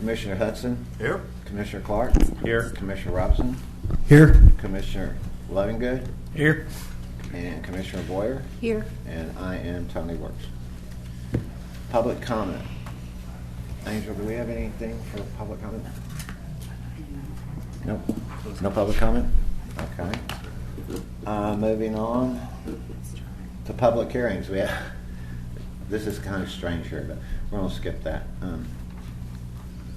Commissioner Hudson. Here. Commissioner Clark. Here. Commissioner Robinson. Here. Commissioner Lovingood. Here. And Commissioner Boyer. Here. And I am Tony Works. Public comment. Angel, do we have anything for public comment? Nope. No public comment? Okay. Moving on to public hearings. We have, this is kind of strange here, but we're going to skip that.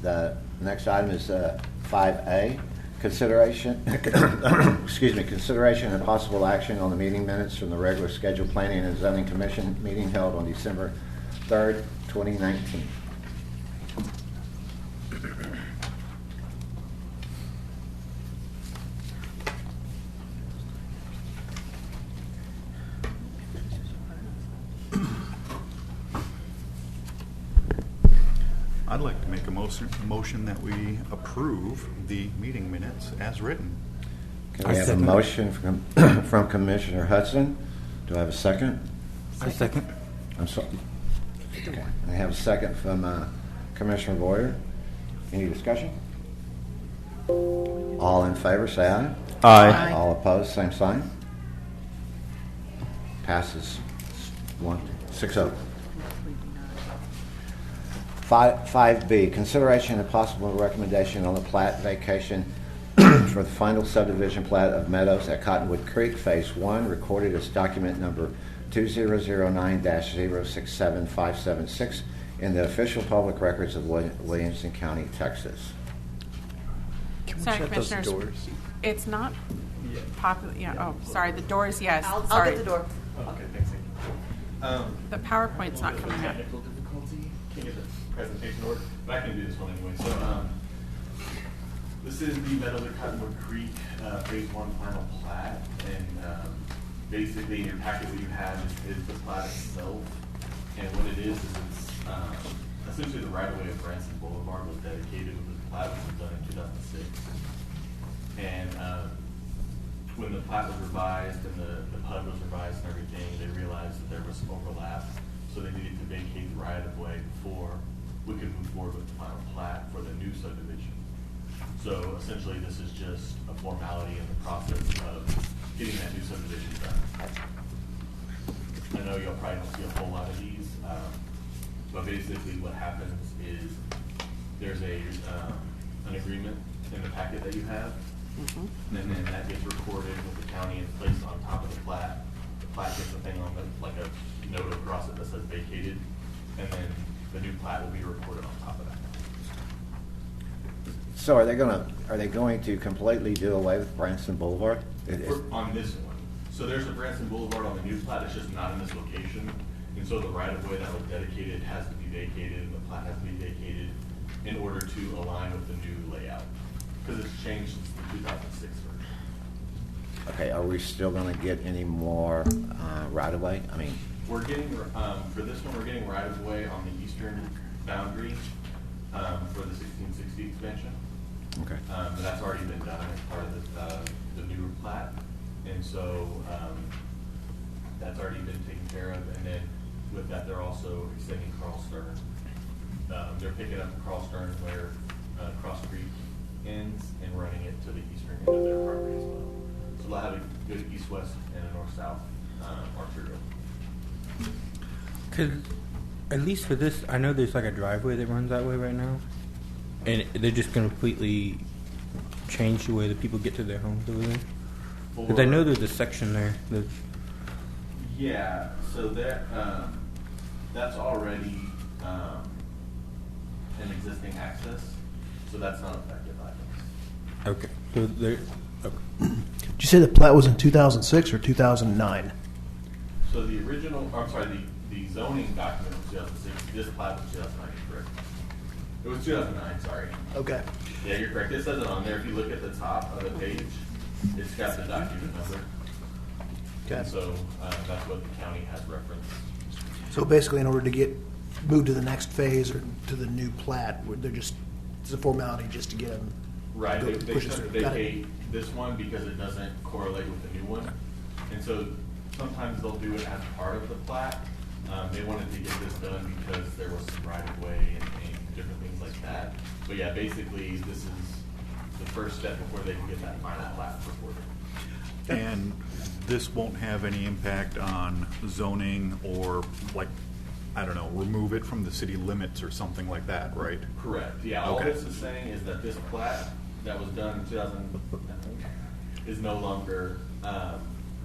The next item is 5A, consideration consideration and possible action on the meeting minutes from the regular scheduled Planning and Zoning Commission meeting held on December 3rd, 2019. I'd like to make a motion that we approve the meeting minutes as written. Okay, we have a motion from Commissioner Hudson. Do I have a second? I second. I'm sorry. Okay. I have a second from Commissioner Boyer. Any discussion? All in favor, say aye. Aye. All opposed, same sign. Passes 6-0. 5B, consideration and possible recommendation on the plat vacation for the final subdivision plat of Meadows at Cottonwood Creek, Phase 1, recorded as document number 2009-067576 in the official public records of Williamson County, Texas. Sorry, Commissioners. It's not popular. Yeah. Oh, sorry. The doors. Yes. I'll sorry. get the door. Okay, thanks. The PowerPoint's not coming up. Technical difficulty. Can't get the presentation order, but I can do this one anyway. So, this is the Meadows at Cottonwood Creek Phase 1 final plat, and basically in your packet what you have is the plat itself, and what it is it's essentially the right-of-way of Branson Boulevard was dedicated with the plat, which was done in 2006, and when the plat was revised and the PUD was revised and everything, they realized that there was some overlap, so they needed to vacate the right-of-way before we could move forward with the final plat for the new subdivision. So essentially this is just a formality in the process of getting that new subdivision done. I know y'all probably don't see a whole lot of these, but basically what happens is there's an agreement in the packet that you have, and then that gets recorded with the county and placed on top of the plat. The plat gets a thing on the, like a note across it that says vacated, and then the new plat will be recorded on top of that. So are they going to completely do away with Branson Boulevard? On this one. So there's a Branson Boulevard on the new plat, it's just not in this location. And so the right-of-way that was dedicated has to be vacated, and the plat has to be vacated in order to align with the new layout. Because it's changed since the 2006 version. Okay, are we still going to get any more right-of-way? I mean, We're getting, for this one, we're getting right-of-way on the eastern boundary for the 1660 expansion. okay. But that's already been done as part of the newer plat. And so that's already been taken care of. And then with that, they're also extending Carl Stern. They're picking up Carl Stern where Cross Creek ends and running it to the eastern end of their property as well. So they'll have a good east-west and a north-south arterial. Because at least for this, I know there's like a driveway that runs that way right now, and they're just going to completely change the way that people get to their homes over there. Because I know there's a section there that's... Yeah, so that that's already an existing access, so that's not affected by this. Okay. So there... Okay. Did you say the plat was in 2006 or 2009? So the original, I'm sorry, the zoning document was 2006. This plat was 2009, correct? It was 2009, sorry. Okay. Yeah, you're correct. It says it on there. If you look at the top of the page, it's got the document number. Okay. And so that's what the county has referenced. So basically, in order to get moved to the next phase or to the new plat, they're just, it's a formality just to get them. Right. Go, They push it through. Got it. vacate this one because it doesn't correlate with the new one. And so sometimes they'll do it as part of the plat. They wanted to get this done because there was some right-of-way and different things like that. But yeah, basically, this is the first step before they can get that final plat recorded. And this won't have any impact on zoning or, like, I don't know, remove it from the city limits or something like that, right? Correct, yeah, all Okay. this is saying is that this plat that was done in 2000 is no longer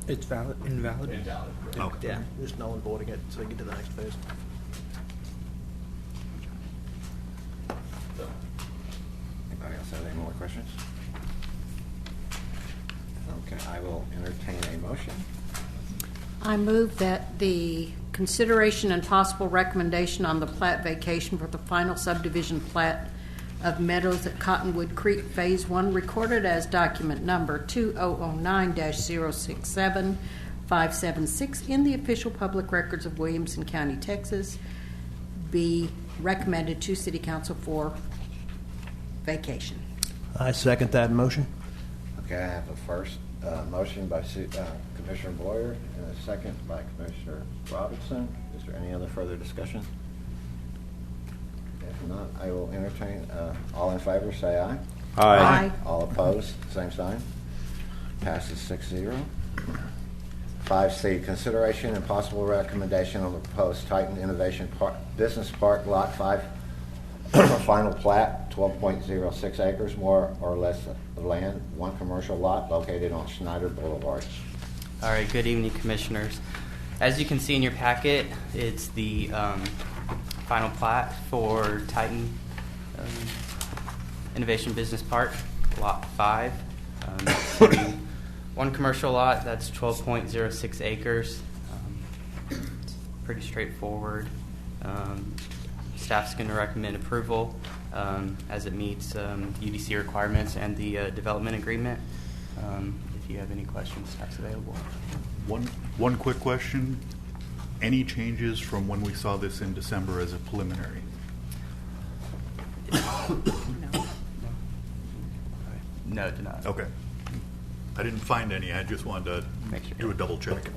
It's invalid. invalid. Correct? Okay. Yeah, just null and voiding it so they get to the next phase. So, Anybody else have any more questions? Okay, I will entertain a motion. I move that the consideration and possible recommendation on the plat vacation for the final subdivision plat of Meadows at Cottonwood Creek Phase 1, recorded as document number 2009-067576 in the official public records of Williamson County, Texas, be recommended to City Council for vacation. I second that motion. Okay, I have a first motion by Commissioner Boyer and a second by Commissioner Robinson. Is there any other further discussion? If not, I will entertain, all in favor, say aye. Aye. All opposed, same sign. Passes 6-0. 5C, consideration and possible recommendation on the proposed Titan Innovation Business Park Lot 5 final plat, 12.06 acres, more or less of land, one commercial lot located on Schneider Boulevard. All right, good evening, Commissioners. As you can see in your packet, it's the final plat for Titan Innovation Business Park, Lot 5. It's gonna be one commercial lot, that's 12.06 acres. It's pretty straightforward. Staff's going to recommend approval as it meets UDC requirements and the development agreement. If you have any questions, staff's available. One quick question. Any changes from when we saw this in December as a preliminary? No, it did not. Okay. I didn't find any. I just wanted to Make sure. do a double check.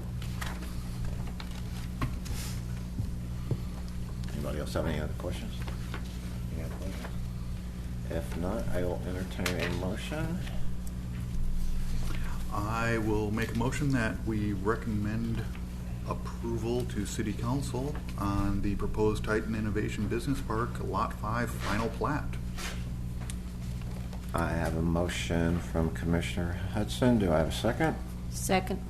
Anybody else have any other questions? Any other questions? If not, I will entertain a motion. I will make a motion that we recommend approval to City Council on the proposed Titan Innovation Business Park Lot 5 final plat. I have a motion from Commissioner Hudson. Do I have a second? Second.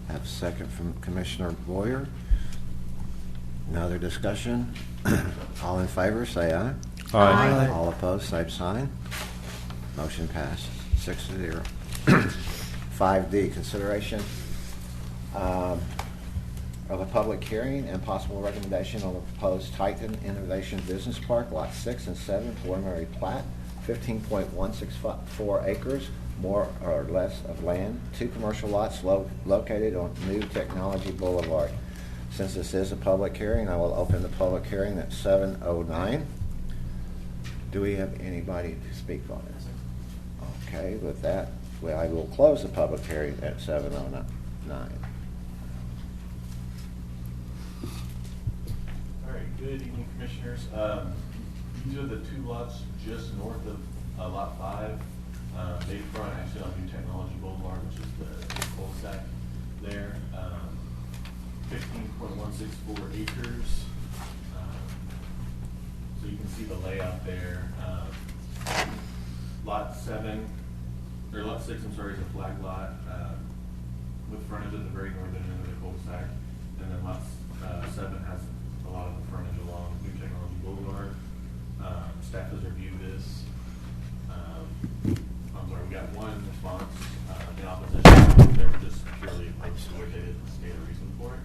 I have a second from Commissioner Boyer. No other discussion? All in favor, say aye. Aye. All opposed, same sign. Motion passed, 6-0. 5D, consideration of a public hearing and possible recommendation on the proposed Titan Innovation Business Park, Lot 6 and 7, preliminary plat, 15.164 acres, more or less of land, two commercial lots located on New Technology Boulevard. Since this is a public hearing, I will open the public hearing at 7:09. Do we have anybody to speak on this? Okay, with that, I will close the public hearing at 7:09. all right, good evening, Commissioners. These are the two lots just north of Lot 5. They front actually on New Technology Boulevard, which is the cul-de-sac there. 15.164 acres. So you can see the layout there. Lot 7, or Lot 6, I'm sorry, is a flag lot with frontage at the very northern end of the cul-de-sac. And then Lot 7 has a lot of the frontage along New Technology Boulevard. Staff has reviewed this. I'm sorry, we got one response in opposition. They were just purely opposed to it. They didn't state a reason for it.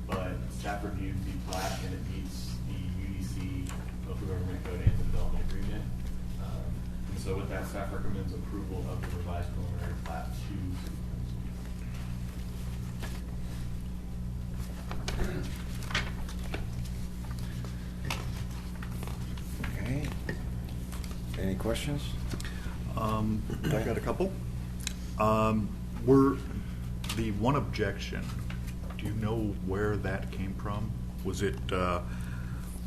But staff reviewed the plat and it meets the UDC local government code and the development agreement. And so with that, staff recommends approval of the revised preliminary plat to Okay. Any questions? I got a couple. Were the one objection, do you know where that came from? Was it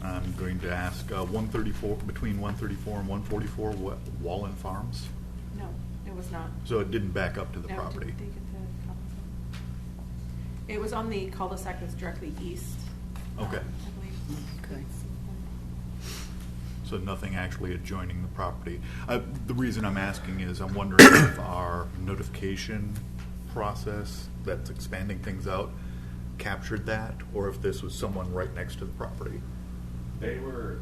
I'm going to ask 134, between 134 and 144, Wallen Farms. No, it was not. So it didn't back up to the No, property. didn't take it to cul-de-sac. It was on the cul-de-sac that's directly east. Okay. I believe. Okay. So nothing actually adjoining the property. The reason I'm asking is I'm wondering if our notification process that's expanding things out captured that, or if this was someone right next to the property. They were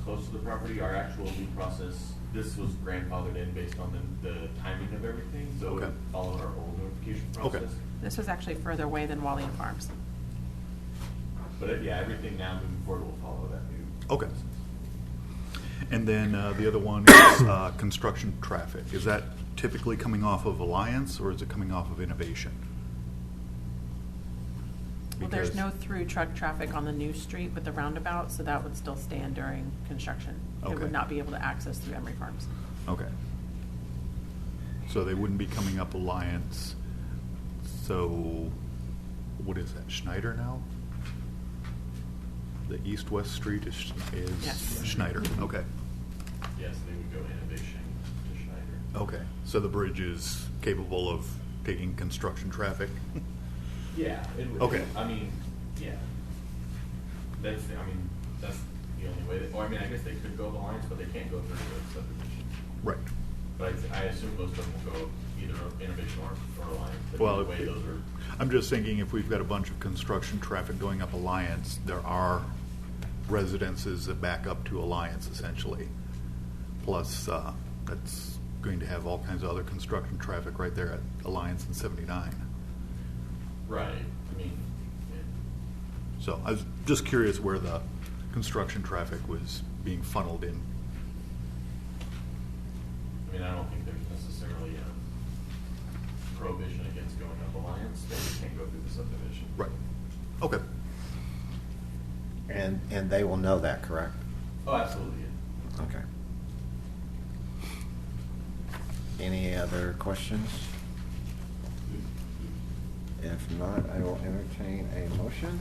close to the property. Our actual new process, this was grandfathered in based on the timing of everything, so Okay. it followed our old notification Okay. process. This was actually further away than Wallian Farms. But yeah, everything now moving forward will follow that new Okay. process. And then the other one is construction traffic. Is that typically coming off of Alliance, or is it coming off of Innovation? Well, there's Because- no through truck traffic on the new street with the roundabout, so that would still stand during construction. It Okay. would not be able to access through Emery Farms. Okay. So they wouldn't be coming up Alliance. So what is that, Schneider now? The east-west street is Yes. Schneider, okay. Yes, they would go Innovation to Schneider. Okay, so the bridge is capable of taking construction traffic? Yeah. Okay. I mean, yeah. That's the only way that, or I mean, I guess they could go up Alliance, but they can't go through the subdivision. Right. But I assume most of them will go either Innovation or Alliance. But Well, either way, those are, I'm just thinking if we've got a bunch of construction traffic going up Alliance, there are residences that back up to Alliance essentially. Plus, that's going to have all kinds of other construction traffic right there at Alliance and 79. right. I mean, yeah. So I was just curious where the construction traffic was being funneled in. I mean, I don't think there's necessarily a prohibition against going up Alliance. They just can't go through the subdivision. Right. Okay. And they will know that, correct? Oh, absolutely. Yeah. Okay. Any other questions? If not, I will entertain a motion.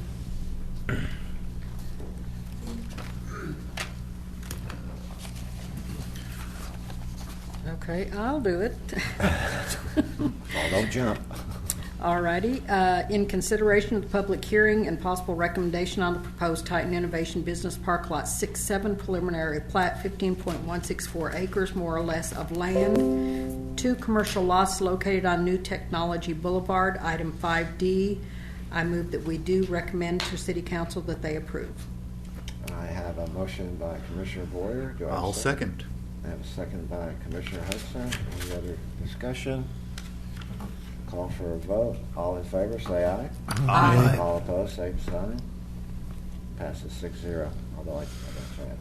Okay, I'll do it. Oh, don't jump. All righty. In consideration of the public hearing and possible recommendation on the proposed Titan Innovation Business Park Lot 6-7 preliminary plat, 15.164 acres more or less of land, 2 commercial lots located on New Technology Boulevard, item 5D. I move that we do recommend to City Council that they approve. I have a motion by Commissioner Boyer. Do I have a I'll second. I have a second by Commissioner Hudson. Any other discussion? Call for a vote. All in favor, say aye. Aye. All opposed, same sign. Passes 6-0, although I don't say it.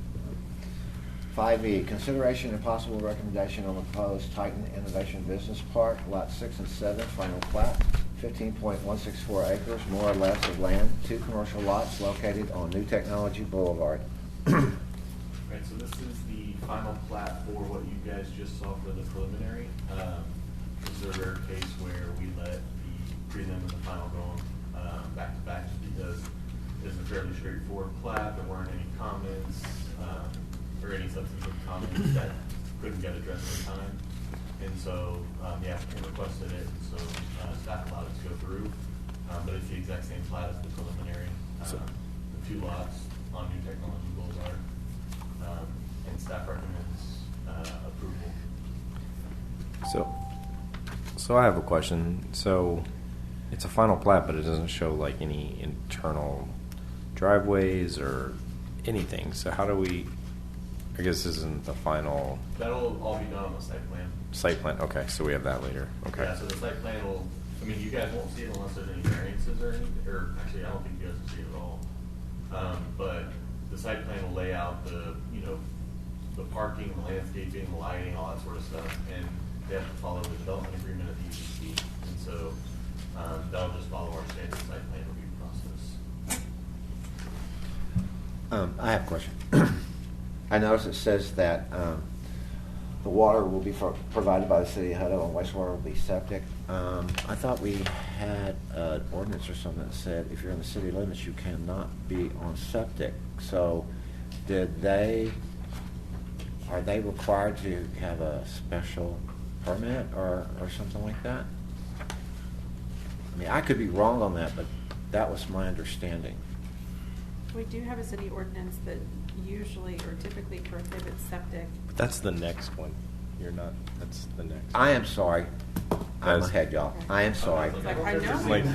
5E, consideration and possible recommendation on the proposed Titan Innovation Business Park, Lot 6 and 7, final plat, 15.164 acres, more or less of land, 2 commercial lots located on New Technology Boulevard. Right, so this is the final plat for what you guys just saw for the preliminary. This is a rare case where we let the prelim and the final go on back to back because it's a fairly straightforward plat. There weren't any comments or any substantive comments that couldn't get addressed in time. And so the applicant requested it, so staff allowed it to go through. But it's the exact same plat as the preliminary. The 2 lots on New Technology Boulevard. And staff recommends approval. So I have a question. So it's a final plat, but it doesn't show like any internal driveways or anything. So how do we, I guess this isn't the final That'll all be done on the site plan. site plan. Okay, so we have that later. Okay. Yeah, so the site plan will, I mean, you guys won't see it unless there's any variances or anything, or actually, I don't think you guys will see it at all. But the site plan will lay out the, the parking, the landscaping, the lighting, all that sort of stuff, and they have to follow the development agreement of the UCC. And so, that'll just follow our standard site plan review process. I have a question. I notice it says that The water will be provided by the city of Hutto, and wastewater will be septic. I thought we had an ordinance or something that said if you're in the city limits, you cannot be on septic. So are they required to have a special permit or something like that? I mean, I could be wrong on that, but that was my understanding. We do have a city ordinance that usually or typically prohibits septic. That's the next one. You're not. That's the next. I am sorry. I'm That's- ahead, y'all. I am sorry. It's like, I know. Like-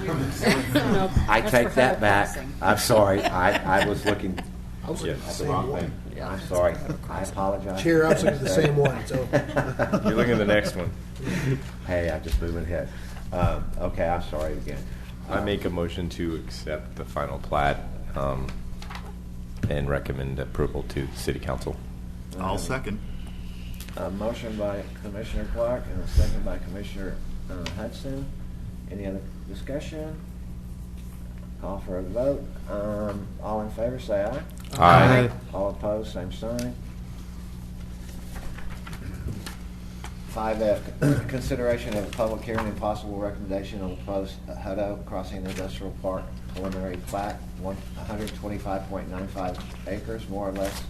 I That's take for that Hutto back. Crossing. I'm sorry. I was looking I was looking at the at the same wrong one. thing. Yeah, I'm that's sorry. Hutto I Crossing. apologize. Chair, I was looking at the same one, so. You're looking at the next one. Hey, I'm just moving ahead. Okay, I'm sorry again. I make a motion to accept the final plat and recommend approval to the city council. I'll second. A motion by Commissioner Clark and a second by Commissioner Hudson. Any other discussion? Call for a vote. All in favor, say aye. Aye. All opposed, same sign. 5F, consideration of a public hearing and possible recommendation on the proposed Hutto Crossing Industrial Park preliminary plat, 125.95 acres, more or less,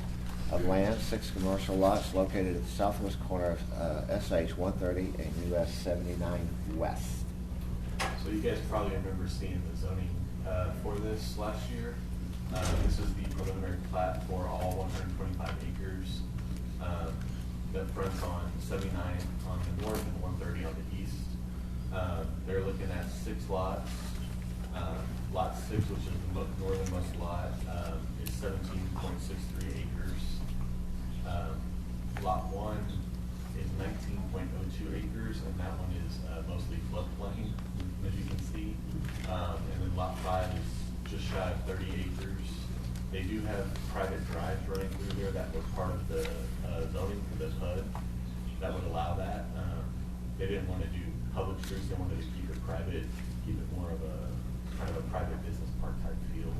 of land, 6 commercial lots located at the southwest corner of SH 130 and US 79 West. So you guys probably remember seeing the zoning for this last year. This is the preliminary plat for all 125 acres that fronts on 79 on the north and 130 on the east. They're looking at 6 lots. Lot 6, which is the northernmost lot, is 17.63 acres. Lot 1 is 19.02 acres, and that one is mostly floodplain, as you can see. And then Lot 5 is just shy of 30 acres. They do have private drives running through there that was part of the zoning for this HUD that would allow that. They didn't want to do public streets, they wanted to keep it private, keep it more of a kind of a private business park type feel.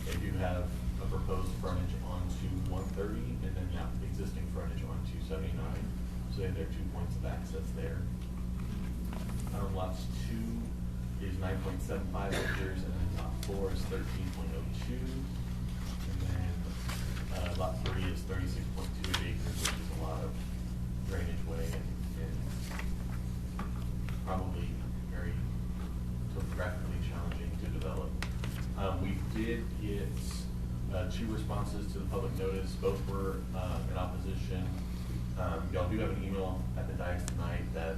They do have a proposed frontage onto 130 and then now existing frontage onto 79. So they have their 2 points of access there. Lots 2 is 9.75 acres and then lot 4 is 13.02. And then lot 3 is 36.28 acres, which is a lot of drainage way and probably very topographically challenging to develop. We did get 2 responses to the public notice. Both were in opposition. Y'all do have an email at the dais tonight that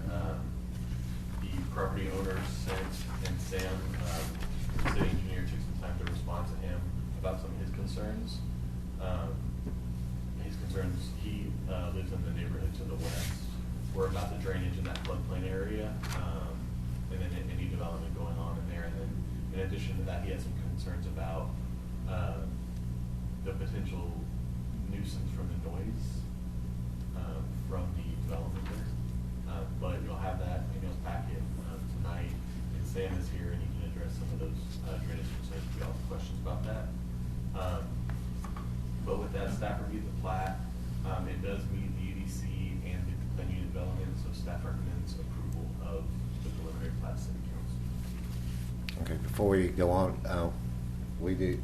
the property owner sent, and Sam, the city engineer, took some time to respond to him about some of his concerns. He lives in the neighborhood to the west. We're about the drainage in that floodplain area, and then any development going on in there. And then in addition to that, he had some concerns about the potential nuisance from the noise from the development there. But you'll have that in your packet tonight, and Sam is here and he can address some of those drainage concerns if you all have questions about that. But with that, staff reviewed the plat. It does meet the EDC and the plan unit development, so staff recommends approval of the preliminary plat city council. Okay, before we go on,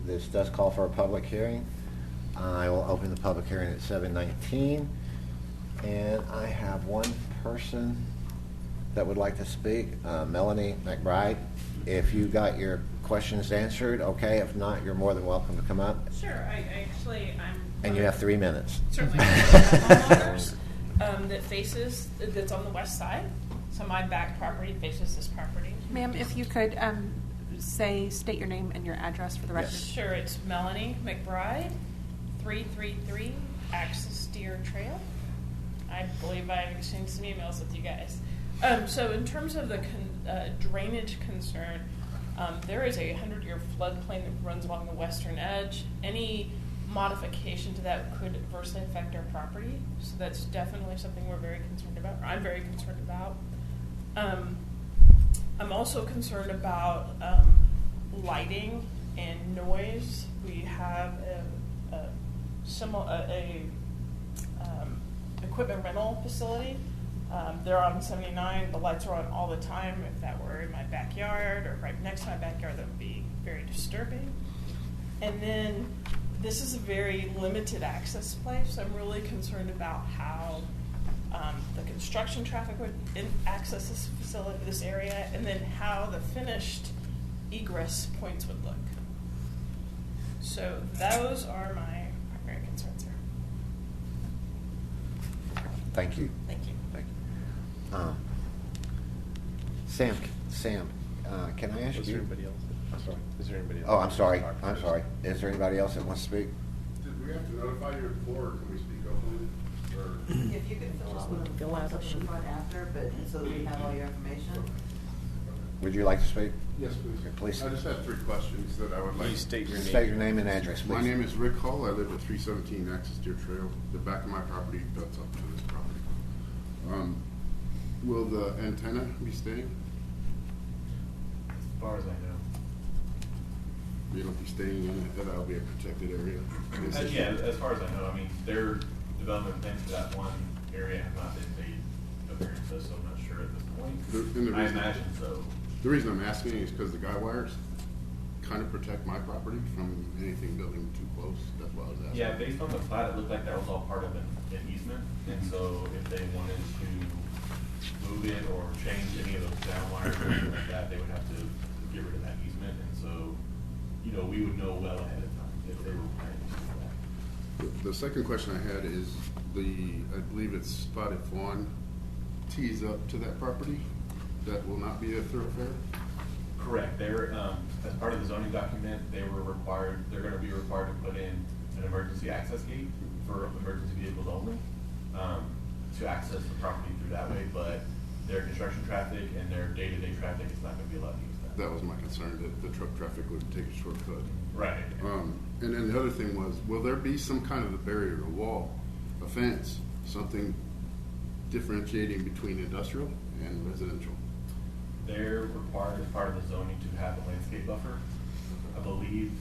this does call for a public hearing. I will open the public hearing at 7:19, and I have one person that would like to speak, Melanie McBride. If you got your questions answered, okay. If not, you're more than welcome to come up. Sure, I'm. And you have 3 minutes. Certainly. Homeowners that's on the west side. So my back property faces this property. Ma'am, if you could state your name and your address for the record. Sure, it's Melanie McBride, 333 Axis Deer Trail. I believe I've exchanged some emails with you guys. So in terms of the drainage concern, there is a 100-year floodplain that runs along the western edge. Any modification to that could adversely affect our property. So that's definitely something we're very concerned about. I'm very concerned about. I'm also concerned about lighting and noise. We have equipment rental facility. They're on 79. The lights are on all the time. If that were in my backyard or right next to my backyard, that would be very disturbing. And then this is a very limited access place. I'm really concerned about how the construction traffic would access this facility, this area, and then how the finished egress points would look. So those are my primary concerns here. Thank you. Thank you. Thank you. Sam, can I ask Is you? there anybody else? I'm sorry. Is there anybody else? Oh, I'm sorry. I'm sorry. Is there anybody else that wants to speak? Did we have to notify your floor, or can we speak openly? Or If you could fill out the front after, but so that we have all your information. Would you like to speak? yes, please. Please. I just have 3 questions that I would like. Please state your name. State your name and address, please. My name is Rick Hull. I live at 317 Axis Deer Trail. The back of my property butts up to this property. Will the antenna be staying? As far as I know. It'll be staying in it. That'll be a protected area. Yeah, as far as I know, I mean, their development plans for that one area have not been made appearances, so I'm not sure at this point. I imagine so. The reason I'm asking is because the guy wires kind of protect my property from anything building too close. That's why I was asking. Yeah, based on the plat, it looked like that was all part of an easement, and so if they wanted to move it or change any of those down wires or anything like that, they would have to get rid of that easement, and so, you know, we would know well ahead of time if they were planning to do that. The second question I had is I believe it's Spotted Fawn tees up to that property. That will not be a thoroughfare? Correct. They're, as part of the zoning document, they're gonna be required to put in an emergency access gate for emergency vehicles only, to access the property through that way, but their construction traffic and their day-to-day traffic is not gonna be allowed to use that. That was my concern, that the truck traffic would take a shortcut. Right. And then the other thing was, will there be some kind of a barrier, a wall, a fence, something differentiating between industrial and residential? They're required as part of the zoning to have a landscape buffer. I believe,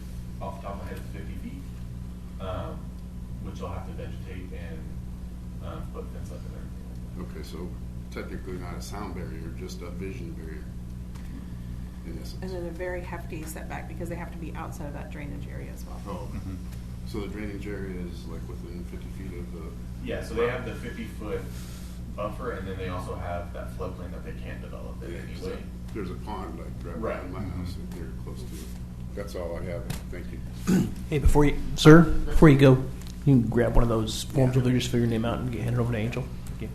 off the top of my head, it's 50 feet, which they'll have to vegetate and put fence up and everything like that. Okay, so technically not a sound barrier, just a vision barrier, in essence. And then a very hefty setback because they have to be outside of that drainage area as well. Oh, so the drainage area is like within 50 feet of the... Yeah, so they have the 50-foot buffer, and then they also have that floodplain that they can't develop in any So way. there's a pond like right Right. behind my house, if they're close to it. That's all I have. Thank you. Hey, before you go, you can grab one of those forms over there, just fill your name out and hand it over to Angel. Thank you.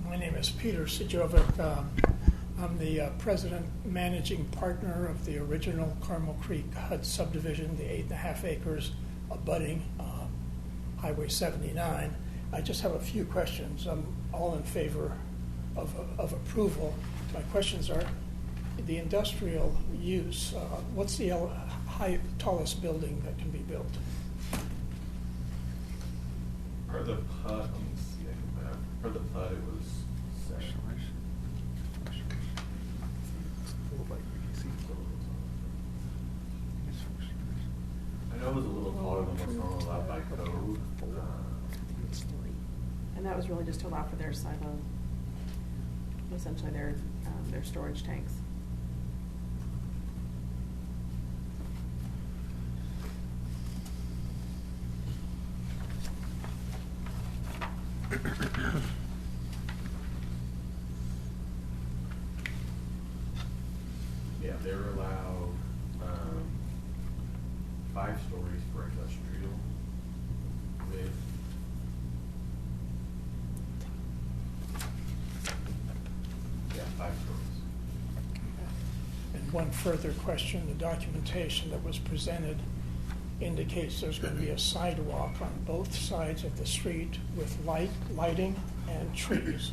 My name is Peter Sijovic. I'm the president managing partner of the original Carmel Creek HUD subdivision, the 8.5 acres abutting Highway 79. I just have a few questions. I'm all in favor of approval. My questions are the industrial use. What's the tallest building that can be built? Per the PUD, let me see, I can map. Per the PUD, it was 7. I know it was a little taller than what's normally allowed by code. And that was really just to allow for their silo, essentially their storage tanks. Yeah, they were allowed 5 stories for industrial with yeah, 5 stories. And one further question, the documentation that was presented indicates there's going to be a sidewalk on both sides of the street with lighting and trees.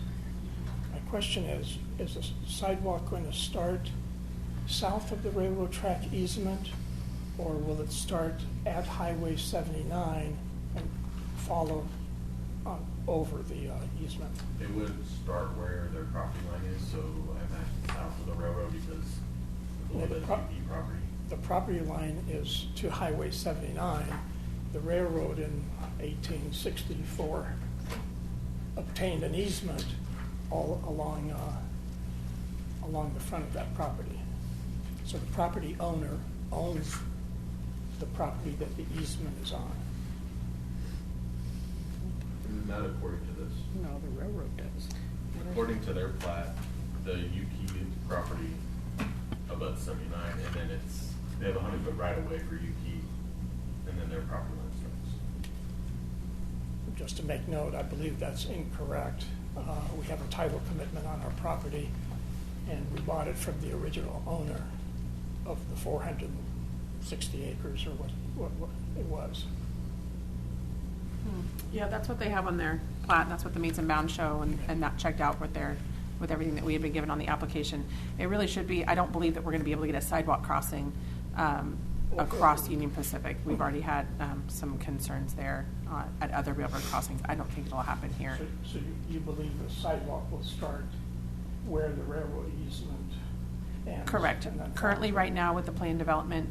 My question is the sidewalk going to start south of the railroad track easement, or will it start at Highway 79 and follow on over the easement? It would start where their property line is, so I imagine south of the railroad because it's a little bit of DP property. The property line is to Highway 79. The railroad in 1864 obtained an easement all along the front of that property. So the property owner owns the property that the easement is on. Not according to this. No, the railroad does. According to their plat, the Yuki property abuts 79, and then they have a 100-foot right-of-way for Yuki, and then their property line starts. Just to make note, I believe that's incorrect. We have a title commitment on our property, and we bought it from the original owner of the 460 acres, or what it was. Yeah, that's what they have on their plat, and that's what the meets and bounds show, and that checked out with everything that we had been given on the application. It really should be, I don't believe that we're going to be able to get a sidewalk crossing across Union Pacific. We've already had some concerns there at other railroad crossings. I don't think it'll happen here. So you believe the sidewalk will start where the railroad easement ends? Correct. and then Currently, right now, with the plan development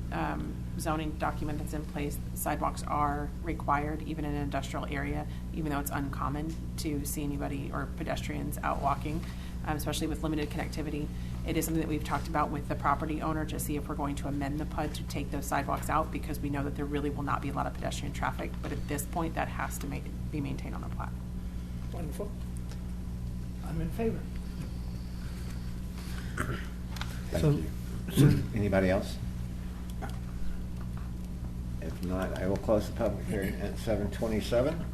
zoning document that's in place, sidewalks are required even in an industrial area, even though it's uncommon to see anybody or pedestrians out walking, especially with limited connectivity. It is something that we've talked about with the property owner to see if we're going to amend the PUD to take those sidewalks out, because we know that there really will not be a lot of pedestrian traffic. But at this point, that has to be maintained on the plat. Wonderful. I'm in favor. Thank So- you. Anybody else? If not, I will close the public hearing at 7:27.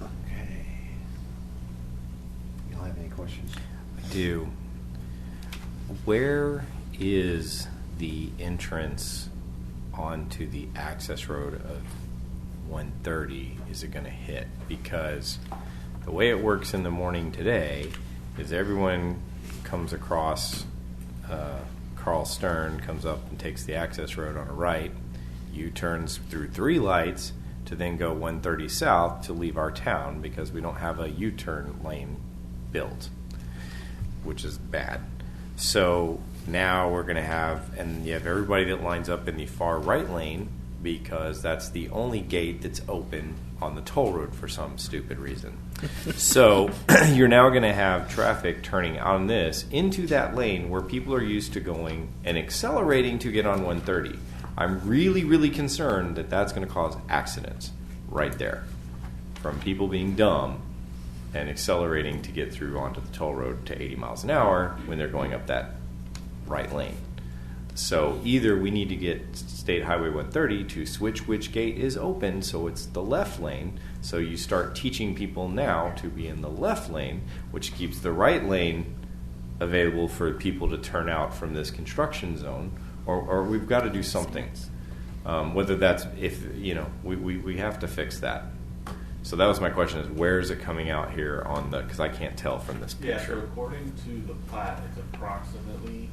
Okay. Y'all have any questions? I do. Where is the entrance onto the access road of 130 is it going to hit? Because the way it works in the morning today is everyone comes across Carl Stern, comes up and takes the access road on a right, U-turns through 3 lights to then go 130 south to leave our town, because we don't have a U-turn lane built, which is bad. So now we're going to have, and you have everybody that lines up in the far right lane, because that's the only gate that's open on the toll road for some stupid reason. So you're now going to have traffic turning on this into that lane where people are used to going and accelerating to get on 130. I'm really, really concerned that that's going to cause accidents right there from people being dumb and accelerating to get through onto the toll road to 80 miles an hour when they're going up that right lane. So either we need to get State Highway 130 to switch which gate is open so it's the left lane, so you start teaching people now to be in the left lane, which keeps the right lane available for people to turn out from this construction zone, or we've got to do something. Whether that's, we have to fix that. So that was my question, is where is it coming out here on the, because I can't tell from this picture. Yeah, so according to the plat, it's approximately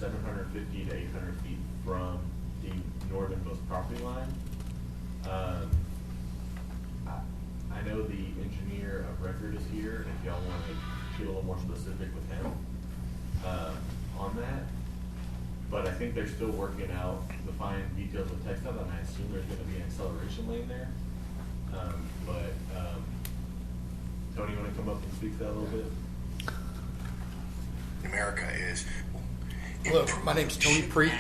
750 to 800 feet from the northernmost property line. I know the engineer of record is here, if y'all want to get a little more specific with him on that. But I think they're still working out the fine details of text of it, and I assume there's going to be an acceleration lane there. Tony, you want to come up and speak to that a little bit? America is. Hello, my name's Tony Preet.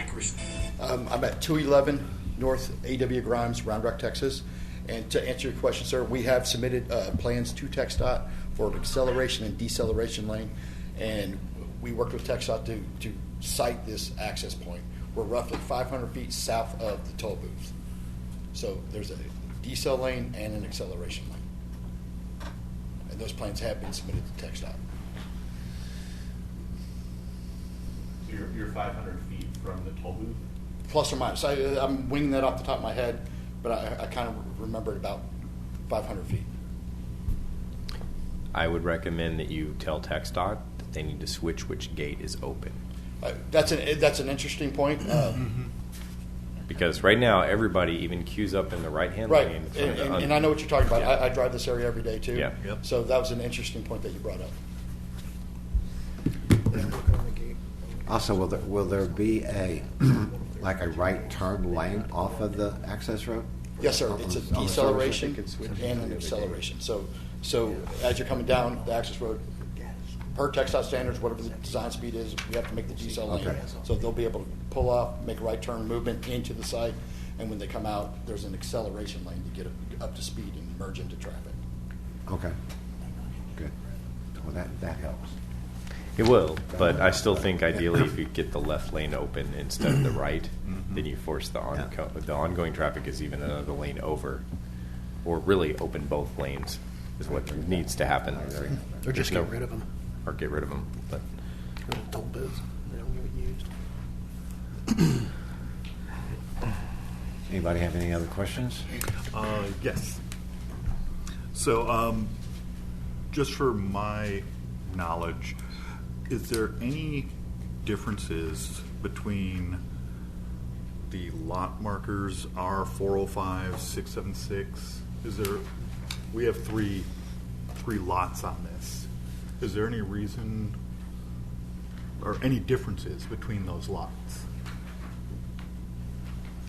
I'm at 211 North A.W. Grimes, Round Rock, Texas. And to answer your question, sir, we have submitted plans to TxDOT for an acceleration and deceleration lane, and we worked with TxDOT to site this access point. We're roughly 500 feet south of the toll booth. So there's a decel lane and an acceleration lane. And those plans have been submitted to TxDOT. So you're 500 feet from the toll booth? Plus or minus. I'm winging that off the top of my head, but I kind of remembered about 500 feet. I would recommend that you tell TxDOT that they need to switch which gate is open. That's an interesting point. Because right now, everybody even queues up in the right-hand Right, lane. and I know what you're talking about. I drive this area every day too. Yeah. Yep. So that was an interesting point that you brought up. Also, will there be like a right turn lane off of the access road? Yes, sir. It's a On the service deceleration road? and an acceleration. So as you're coming down the access road, per TxDOT standards, whatever the design speed is, we have to make the decel lane. Okay. So they'll be able to pull off, make a right turn movement into the site, and when they come out, there's an acceleration lane to get up to speed and merge into traffic. Okay, good. Well, that helps. It will, but I still think ideally if you get the left lane open instead of the right, then you force the ongoing traffic is even another lane over, or really open both lanes is what needs to happen. Or just get rid of them. Or get rid of them. But Little toll booths. They don't get used. Anybody have any other questions? Yes. So, just for my knowledge, is there any differences between the lot markers R405, 676? We have three lots on this. Is there any reason or any differences between those lots?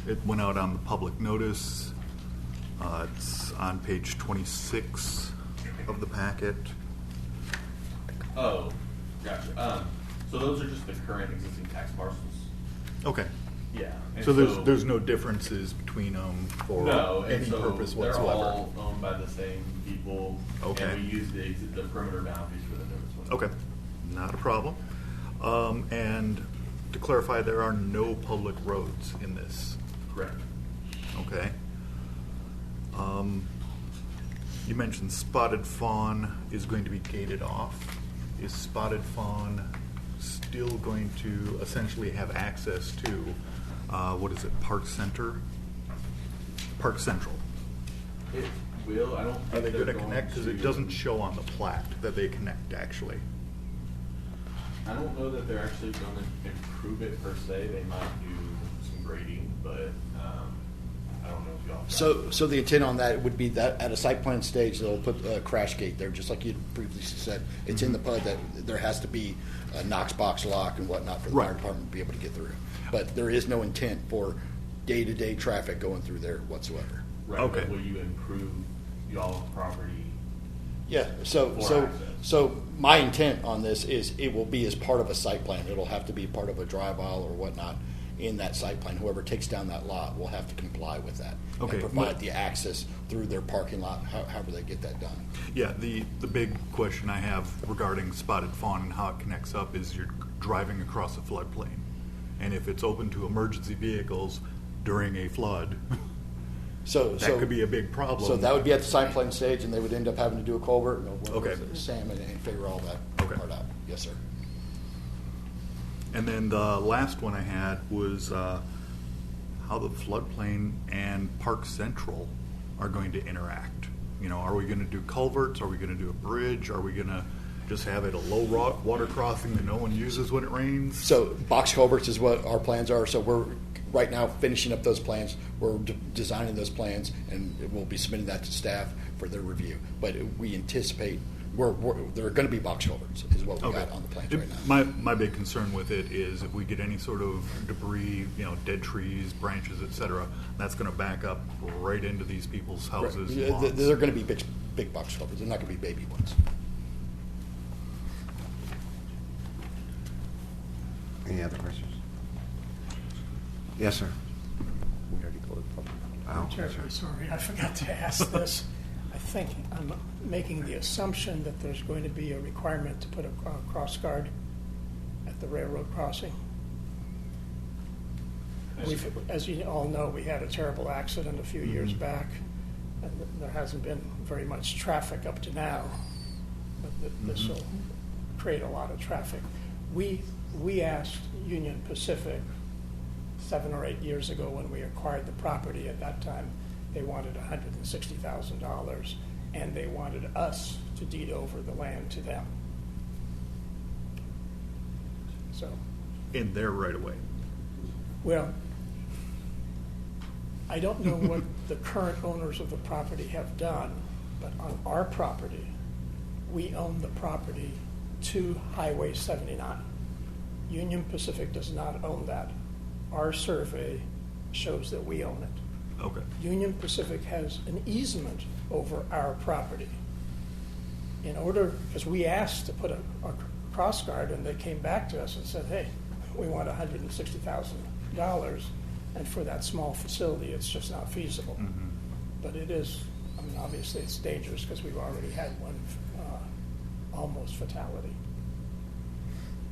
It went out on the public notice. It's on page 26 of the packet. Oh, gotcha. So those are just the current existing tax parcels? Okay. Yeah. And So there's no differences between them for any purpose they're whatsoever? all owned by the same people. Okay. And we use the perimeter boundaries for the notice. Okay, not a problem. And to clarify, there are no public roads in this. Correct. Okay. You mentioned spotted fawn is going to be gated off. Is spotted fawn still going to essentially have access to, what is it, Park Center? Park Central. It will. I don't think Are they they're going to connect? Because it doesn't show on the plat that they connect, actually. I don't know that they're actually going to improve it per se. They might do some grading, but I don't know if y'all. So the intent on that would be that at a site plan stage, they'll put a crash gate there, just like you previously said. It's in the PUD that there has to be a Knox box lock and whatnot for the fire department to be able to get through. But there is no intent for day-to-day traffic going through there whatsoever. Right. Okay. But will you improve y'all's property? Yeah, so my intent on this is it will be as part of a site plan. It'll have to be part of a drive aisle or whatnot in that site plan. Whoever takes down that lot will have to comply with that. Okay. And provide the access through their parking lot, however they get that done. Yeah, the big question I have regarding spotted fawn and how it connects up is you're driving across a floodplain. And if it's open to emergency vehicles during a flood, that could be a big problem. So that would be at the site plan stage, and they would end up having to do a culvert and Okay. salmon and figure all that part out. Yes, sir. And then the last one I had was how the floodplain and Park Central are going to interact. You know, are we going to do culverts? Are we going to do a bridge? Are we going to just have it a low water crossing that no one uses when it rains? So box culverts is what our plans are. So we're right now finishing up those plans. We're designing those plans, and we'll be submitting that to staff for their review. But we anticipate there are going to be box culverts is what we got on the plans right now. My big concern with it is if we get any sort of debris, you know, dead trees, branches, etc., that's going to back up right into these people's houses. Right. They're going to be big box culverts. They're not going to be baby ones. Any other questions? Yes, sir. we already closed the public. Oh, Terribly sorry, I forgot to ask this. I think I'm making the assumption that there's going to be a requirement to put a cross guard at the railroad crossing. As you all know, we had a terrible accident a few years back, and there hasn't been very much traffic up to now, but this will create a lot of traffic. We asked Union Pacific 7 or 8 years ago when we acquired the property. At that time, they wanted $160,000, and they wanted us to deed over the land to them. So, In there right away. well, I don't know what the current owners of the property have done, but on our property, we own the property to Highway 79. Union Pacific does not own that. Our survey shows that we own it. Okay. Union Pacific has an easement over our property. In order, because we asked to put a cross guard, and they came back to us and said, hey, we want $160,000, and for that small facility, it's just not feasible. Mm-hmm. But it is, I mean, obviously it's dangerous because we've already had one almost fatality.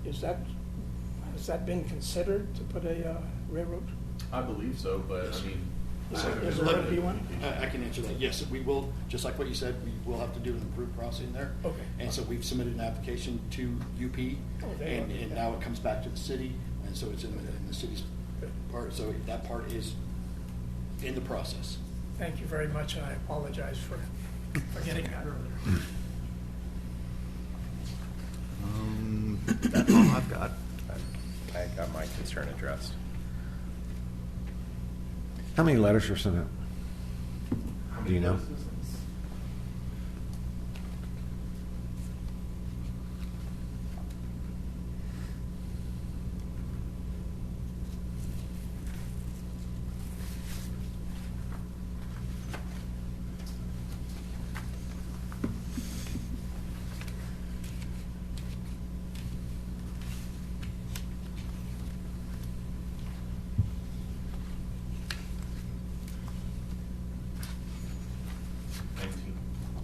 Has that been considered to put a railroad? I believe so, but I mean. Is there going to be one? I can answer that. Yes, we will, just like what you said, we will have to do an improved crossing there. Okay. And so we've submitted an application to UP, and now it comes back to the city, and so it's in the city's part. So that part is in the process. Thank you very much, and I apologize for getting that earlier. That's all I've got. I got my concern addressed. How many letters were sent out? Do you know?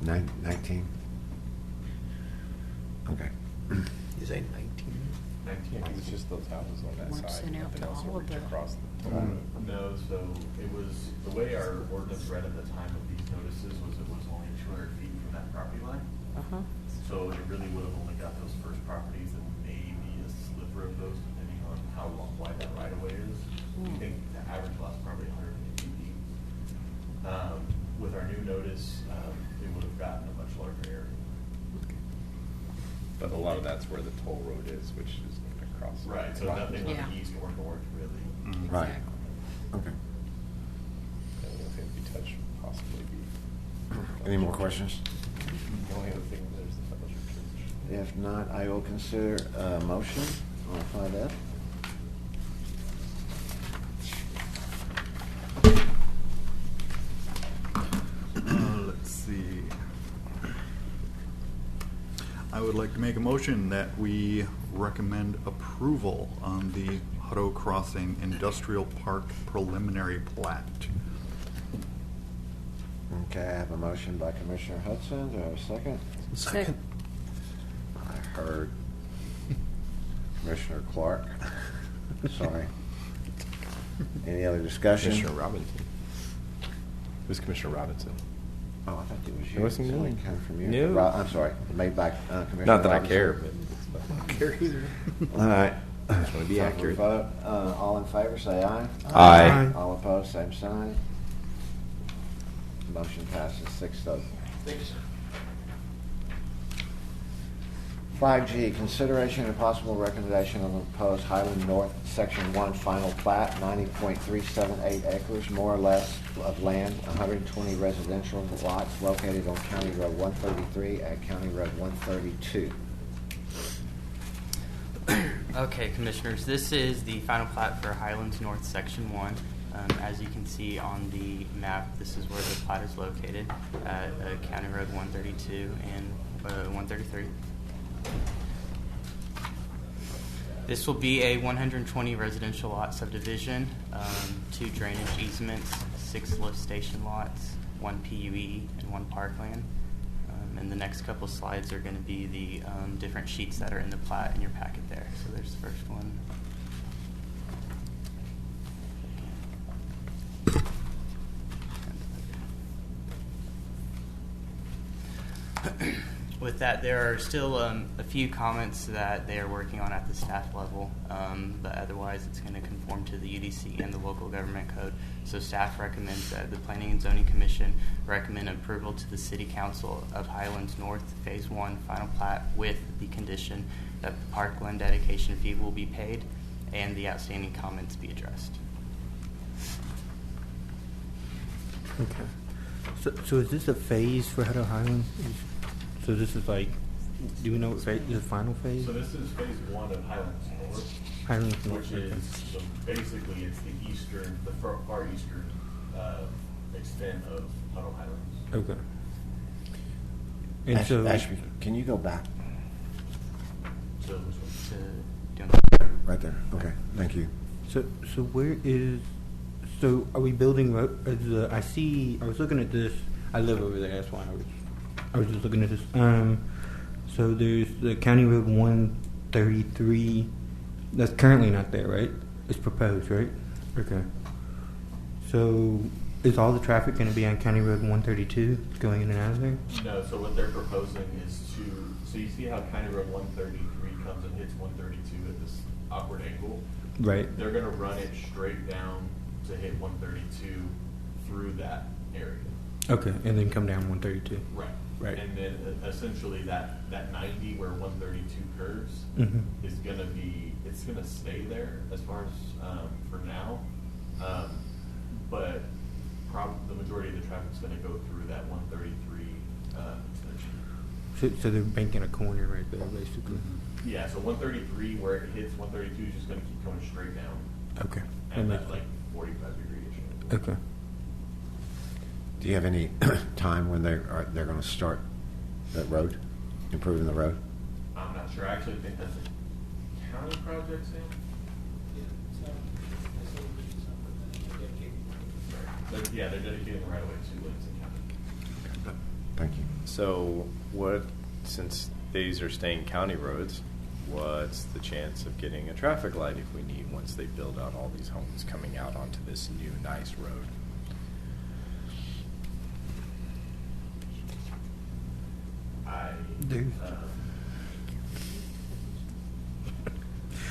Nineteen. 19? Okay. You say 19? 19. It was just those houses on that Weren't side. sent out Nothing to else all will of reach the- across the No, so it was, the way our ordinance read at the time of these notices was it was only 200 feet from that property line. Uh-huh. So it really would have only got those first properties and maybe a sliver of those, depending on how wide that right of way is. We think the average lot's probably 150 feet. With our new notice, it would have gotten a much larger area. But a lot of that's where the toll road is, which is going to cross. Right, so nothing on Yeah. the east or north, really. Right. Okay. The only thing to be touched would possibly be. Any more questions? The only other thing there's the fellowship church. If not, I will consider a motion on 5F. Let's see. I would like to make a motion that we recommend approval on the Hutto Crossing Industrial Park preliminary plat. Okay, I have a motion by Commissioner Hudson. Do I have a second? Second. I heard Commissioner Clark. Sorry. Any other discussion? Commissioner Robinson. Who's Commissioner Robinson? Oh, I thought it was you. It wasn't Somebody me. came from you. No. I'm sorry. Made by Commissioner Not that I Robinson. care, but I don't care either. All right. I just want to be Call for accurate. vote. All in favor, say aye. Aye. All opposed, same sign. Motion passes 6-0. Thank you, sir. 5G, consideration and possible recommendation on the proposed Highland North Section 1 final plat, 90.378 acres, more or less, of land, 120 residential lots located on County Road 133 at County Road 132. Okay, Commissioners, this is the final plat for Highlands North Section 1. As you can see on the map, this is where the plat is located at County Road 132 and 133. This will be a 120 residential lot subdivision, 2 drainage easements, 6 lift station lots, 1 PUE, and 1 parkland. And the next couple slides are going to be the different sheets that are in the plat in your packet there. So there's the first one. With that, there are still a few comments that they are working on at the staff level, but otherwise it's going to conform to the UDC and the local government code. So staff recommends that the Planning and Zoning Commission recommend approval to the City Council of Highlands North Phase 1 final plat with the condition that the parkland dedication fee will be paid and the outstanding comments be addressed. Okay. So is this a phase for Hutto Highlands? So this is like, do we know what phase, the final phase? So this is phase one of Highlands North. Highlands North, Which okay. is, so basically it's the eastern, the far eastern, extent of Hutto Highlands. Okay. And so, Ashby, can you go back? So which one? Right there. Okay, thank you. so where is? So are we building? I see. I was looking at this. I live over there. That's why I was just looking at this. So there's the County Road 133. That's currently not there, right? It's proposed, right? Okay. So is all the traffic going to be on County Road 132 going in and out of there? No, so what they're proposing is so you see how County Road 133 comes and hits 132 at this awkward angle? Right. They're gonna run it straight down to hit 132 through that area. Okay, and then come down 132. Right. Right. And then essentially that 90 where 132 curves Mhm. is gonna be, it's gonna stay there as far as, for now. But the majority of the traffic's gonna go through that 133, extension. So they're banking a corner right there, basically. Yeah, so 133 where it hits 132 is just gonna keep going straight down. Okay. And that's like 45-degree-ish. Okay. Do you have any time when they're going to start that road, improving the road? I'm not sure. I actually think that's a county project, Sam. Yeah, they're dedicating the right of way to Livingston County. Thank you. So since these are staying county roads, what's the chance of getting a traffic light if we need once they build out all these homes coming out onto this new nice road?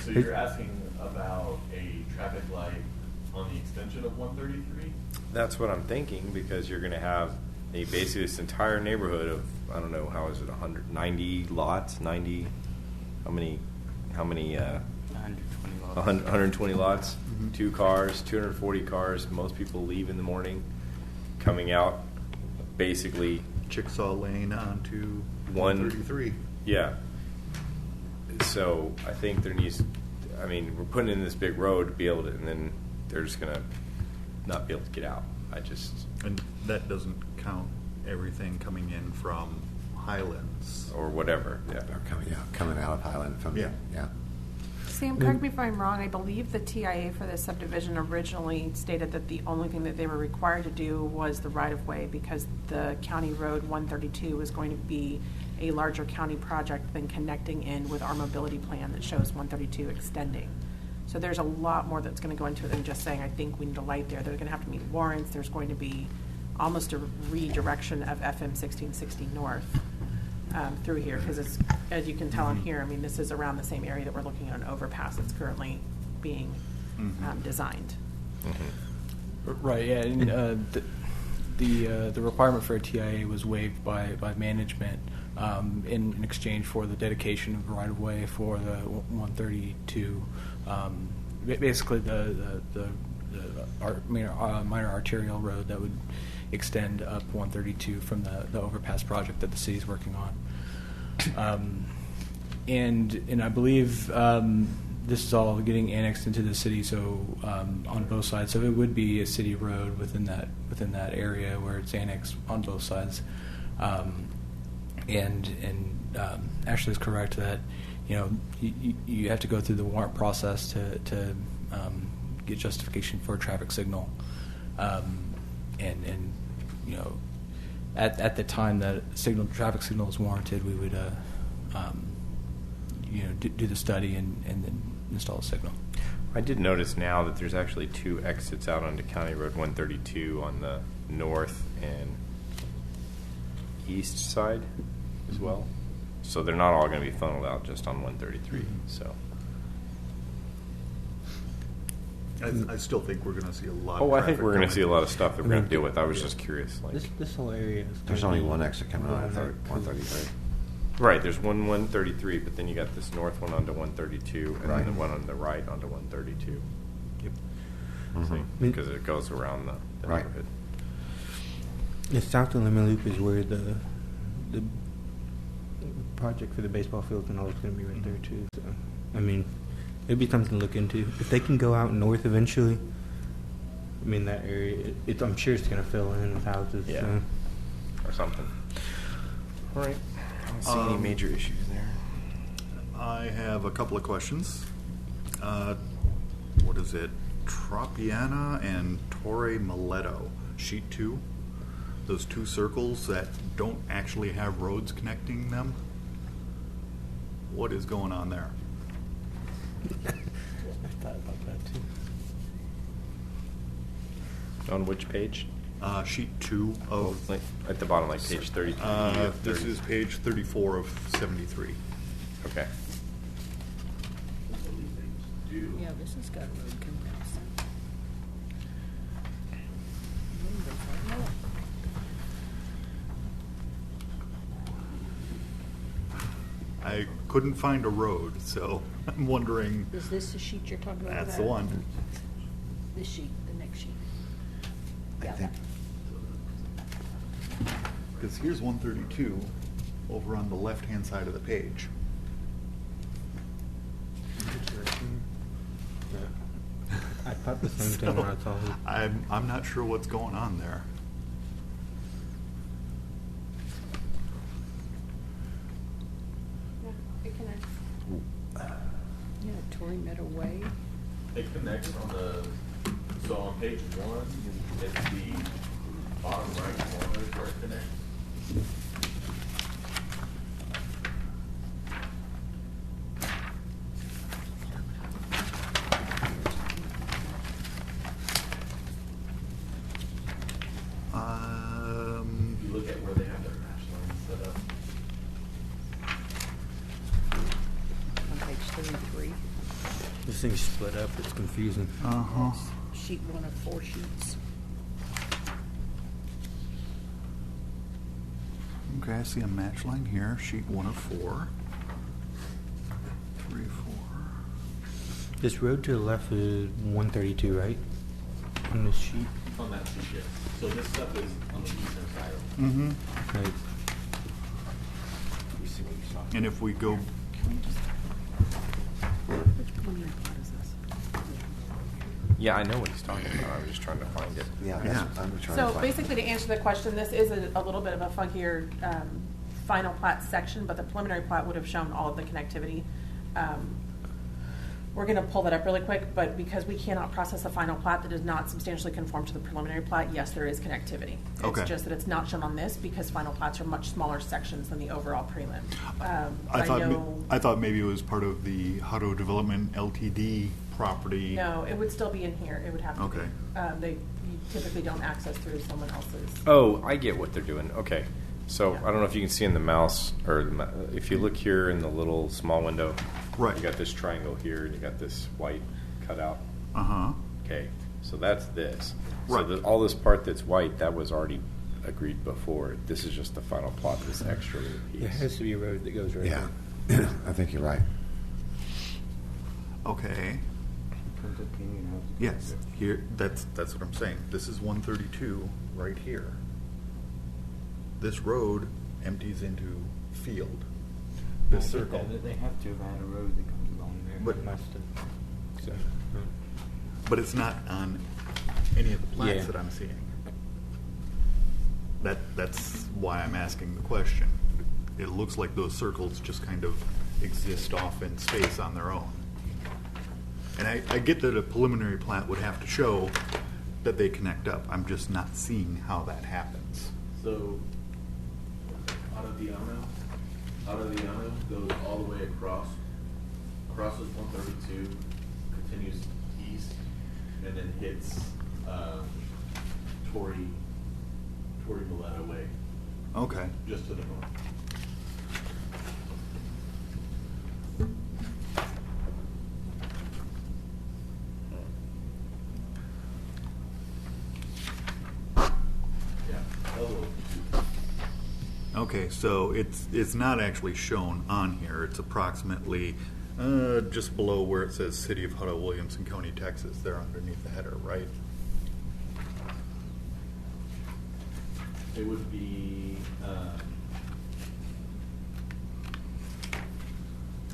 So you're asking about a traffic light on the extension of 133? That's what I'm thinking, because you're going to have basically this entire neighborhood of, I don't know, how is it, 190 lots? 90? How many? 120 lots. 120 lots, 2 cars, 240 cars. Most people leave in the morning, coming out, basically Chickasaw Lane onto 133. Yeah. So I think there needs. I mean, we're putting in this big road to be able to, and then they're just gonna not be able to get out. And that doesn't count everything coming in from Highlands or whatever. Yeah, They're coming out of Highland from Yeah. Sam, correct me if I'm wrong, I believe the TIA for this subdivision originally stated that the only thing that they were required to do was the right-of-way because the County Road 132 was going to be a larger county project than connecting in with our mobility plan that shows 132 extending. So there's a lot more that's going to go into it than just saying, I think we need a light there. They're going to have to meet warrants. There's going to be almost a redirection of FM 1660 North through here because it's, as you can tell on here, I mean, this is around the same area that we're looking at an overpass that's currently being designed. Right, yeah, and the requirement for a TIA was waived by management in exchange for the dedication of right-of-way for the 132. Basically, the minor arterial road that would extend up 132 from the overpass project that the city's working on. And I believe this is all getting annexed into the city, so on both sides. So it would be a city road within that area where it's annexed on both sides. And Ashley is correct that you have to go through the warrant process to get justification for a traffic signal, and at the time that traffic signal is warranted, we would do the study and then install a signal. I did notice now that there's actually 2 exits out onto County Road 132 on the north and east side as well. So they're not all going to be funneled out just on 133. So I still think we're going to see a lot. I of think we're going to see a lot of stuff that we're going to mean, deal with. I was just curious. This whole area is There's gonna only be one exit coming out of 133. Right, there's 133, but then you got this north one onto 132, and Right. then the one on the right onto 132. Yep. Mhm. Because it goes around the Right. neighborhood. The south of Lemon Loop is where the project for the baseball field and all is going to be right there too. So, I mean, it'd be something to look into. If they can go out north eventually, I mean, that area, I'm sure it's going to fill in with houses. Yeah. So. Or something. All right. I don't see any major issues there. I have a couple of questions. What is it? Tropiana and Torre Mileto, sheet 2. Those two circles that don't actually have roads connecting them. What is going on there? I thought about that too. On which page? Sheet 2 of... Like at the bottom, like page 33. This is page 34 of 73. Okay. Yeah, this has got road comparison. I couldn't find a road, so I'm wondering... Is this the sheet you're talking about? That's the one. This sheet, the next sheet. I think Because here's 132 over on the left-hand side of the page. I thought the same thing when I saw it. I'm not sure what's going on there. Yeah, Torrey Meadow Way. It connects on so on page 1, it's the bottom right corner is where it connects. If you look at where they have their match lines set up. On page 33. This thing's split up. It's confusing. Uh-huh. Sheet 1 of 4 sheets. Okay, I see a match line here, sheet 1 of 4. 3, 4. This road to the left is 132, right? On this sheet. On that sheet, yes. So this stuff is on the eastern side of it. Mm-hmm. Right. And if we go... Which preliminary plat is this? Yeah, I know what he's talking about. I was just trying to find it. Yeah, that's what I'm trying to So find. basically, to answer the question, this is a little bit of a funkier final plat section, but the preliminary plat would have shown all of the connectivity. We're going to pull that up really quick, but because we cannot process a final plat that does not substantially conform to the preliminary plat, yes, there is connectivity. Okay. It's just that it's not shown on this because final plats are much smaller sections than the overall prelim. I thought maybe it was part of the Hutto Development LTD property. No, it would still be in here. It would have to Okay. be. You typically don't access through someone else's. Oh, I get what they're doing. Okay. So Yeah. I don't know if you can see in the mouse, or if you look here in the little small window, Right. you got this triangle here, and you got this white cutout. Uh-huh. Okay, so that's this. Right. So all this part that's white, that was already agreed before. This is just the final plot, this extra little piece. There has to be a road that goes right Yeah, there. I think you're right. Okay. Yes, here, that's what I'm saying. This is 132 right here. This road empties into field. This circle. They have to have had a road that comes along there. But- Must have. So, But it's not on any of the plans Yeah. that I'm seeing. That's why I'm asking the question. It looks like those circles just kind of exist off in space on their own. And I get that a preliminary plat would have to show that they connect up. I'm just not seeing how that happens. So, Autodiano goes all the way across, crosses 132, continues east, and then hits Torrey Mileto Way, Okay. just to the north. Yeah. Okay, so it's not actually shown on here. It's approximately just below where it says City of Hutto, Williamson County, Texas. There underneath the header, right? It would be,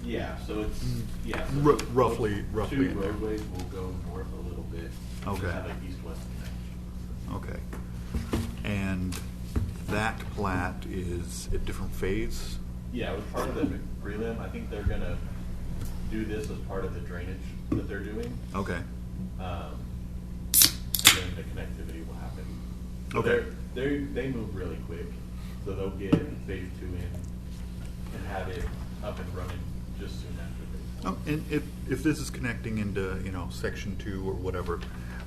yeah, so it's, yeah. So Roughly Two in there. roadways will go north a little bit. Okay. To have an east-west connection. Okay. And that plat is a different phase? Yeah, it was part of the prelim. I think they're gonna do this as part of the drainage that they're doing. Okay. And then the connectivity will happen. So Okay. they move really quick, so they'll get phase 2 in and have it up and running just soon after phase 1. Oh, and if this is connecting into, section 2 or whatever,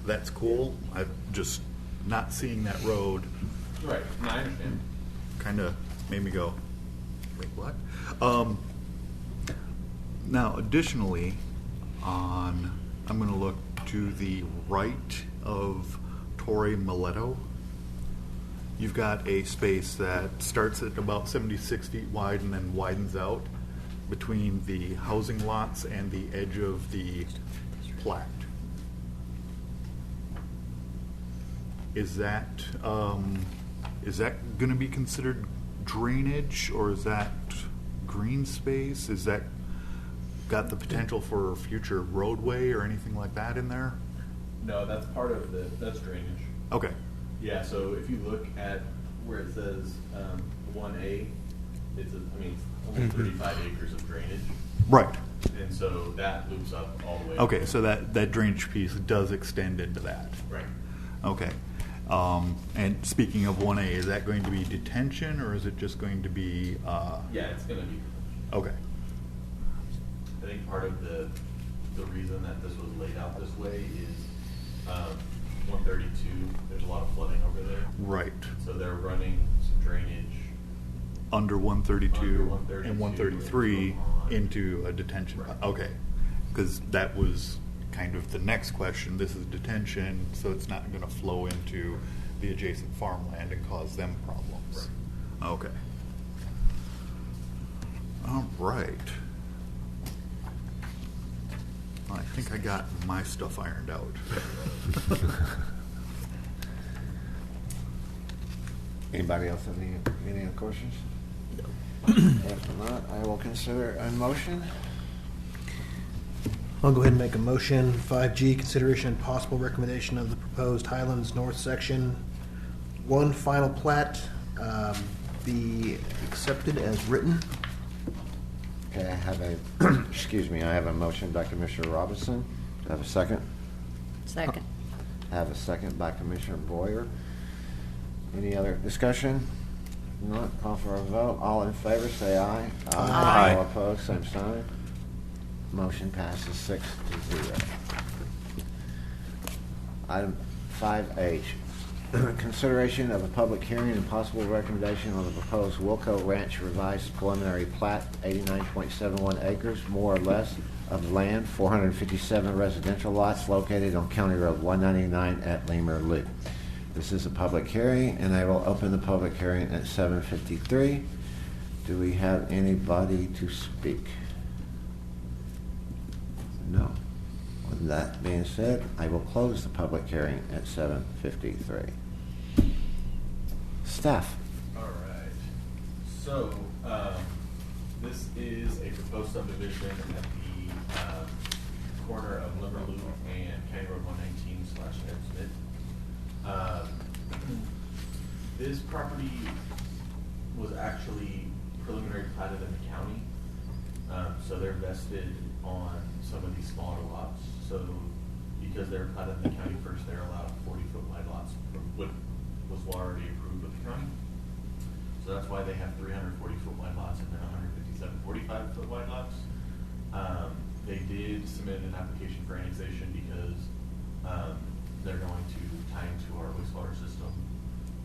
that's cool. I'm just not seeing that road Right, no, I understand. kind of made me go, wait, what? Now, additionally, I'm going to look to the right of Torrey Mileto. You've got a space that starts at about 76 feet wide and then widens out between the housing lots and the edge of the plat. Is that going to be considered drainage, or is that green space? Is that got the potential for a future roadway or anything like that in there? No, that's part of that's drainage. Okay. Yeah, so if you look at where it says 1A, it's almost 35 acres of drainage. Right. And so that loops up all the way. Okay, so that drainage piece does extend into that. Right. Okay. And speaking of 1A, is that going to be detention, or is it just going to be? Yeah, it's going to be. Okay. I think part of the reason that this was laid out this way is 132. There's a lot of flooding over there. Right. So they're running some drainage Under 132, Under 132 and 133 into a detention. Right. Okay. Because that was kind of the next question. This is detention, so it's not going to flow into the adjacent farmland and cause them problems. Right. Okay. All right. I think I got my stuff ironed out. Anybody else have any other questions? No. If not, I will consider a motion. I'll go ahead and make a motion. 5G, consideration and possible recommendation of the proposed Highlands North Section 1 final plat be accepted as written. Okay, I have I have a motion by Commissioner Robinson. Do I have a second? Second. I have a second by Commissioner Boyer. Any other discussion? Not, call for a vote. All in favor, say aye. Aye. All opposed, same sign. Motion passes 6-0. Item 5H, consideration of a public hearing and possible recommendation on the proposed Wilco Ranch revised preliminary plat, 89.71 acres, more or less, of land, 457 residential lots located on County Road 199 at Lemur Loop. This is a public hearing, and I will open the public hearing at 7:53. Do we have anybody to speak? No. With that being said, I will close the public hearing at 7:53. Staff. All right. So this is a proposed subdivision at the corner of Limber Loop and County Road 119/Ed Smith. This property was actually preliminary platted in the county, so they're vested on some of these smaller lots. So because they're platted in the county first, they're allowed 40-foot wide lots, what was already approved with the county. So that's why they have 340-foot wide lots and then 157 45-foot wide lots. They did submit an application for annexation because they're going to tie into our wastewater system.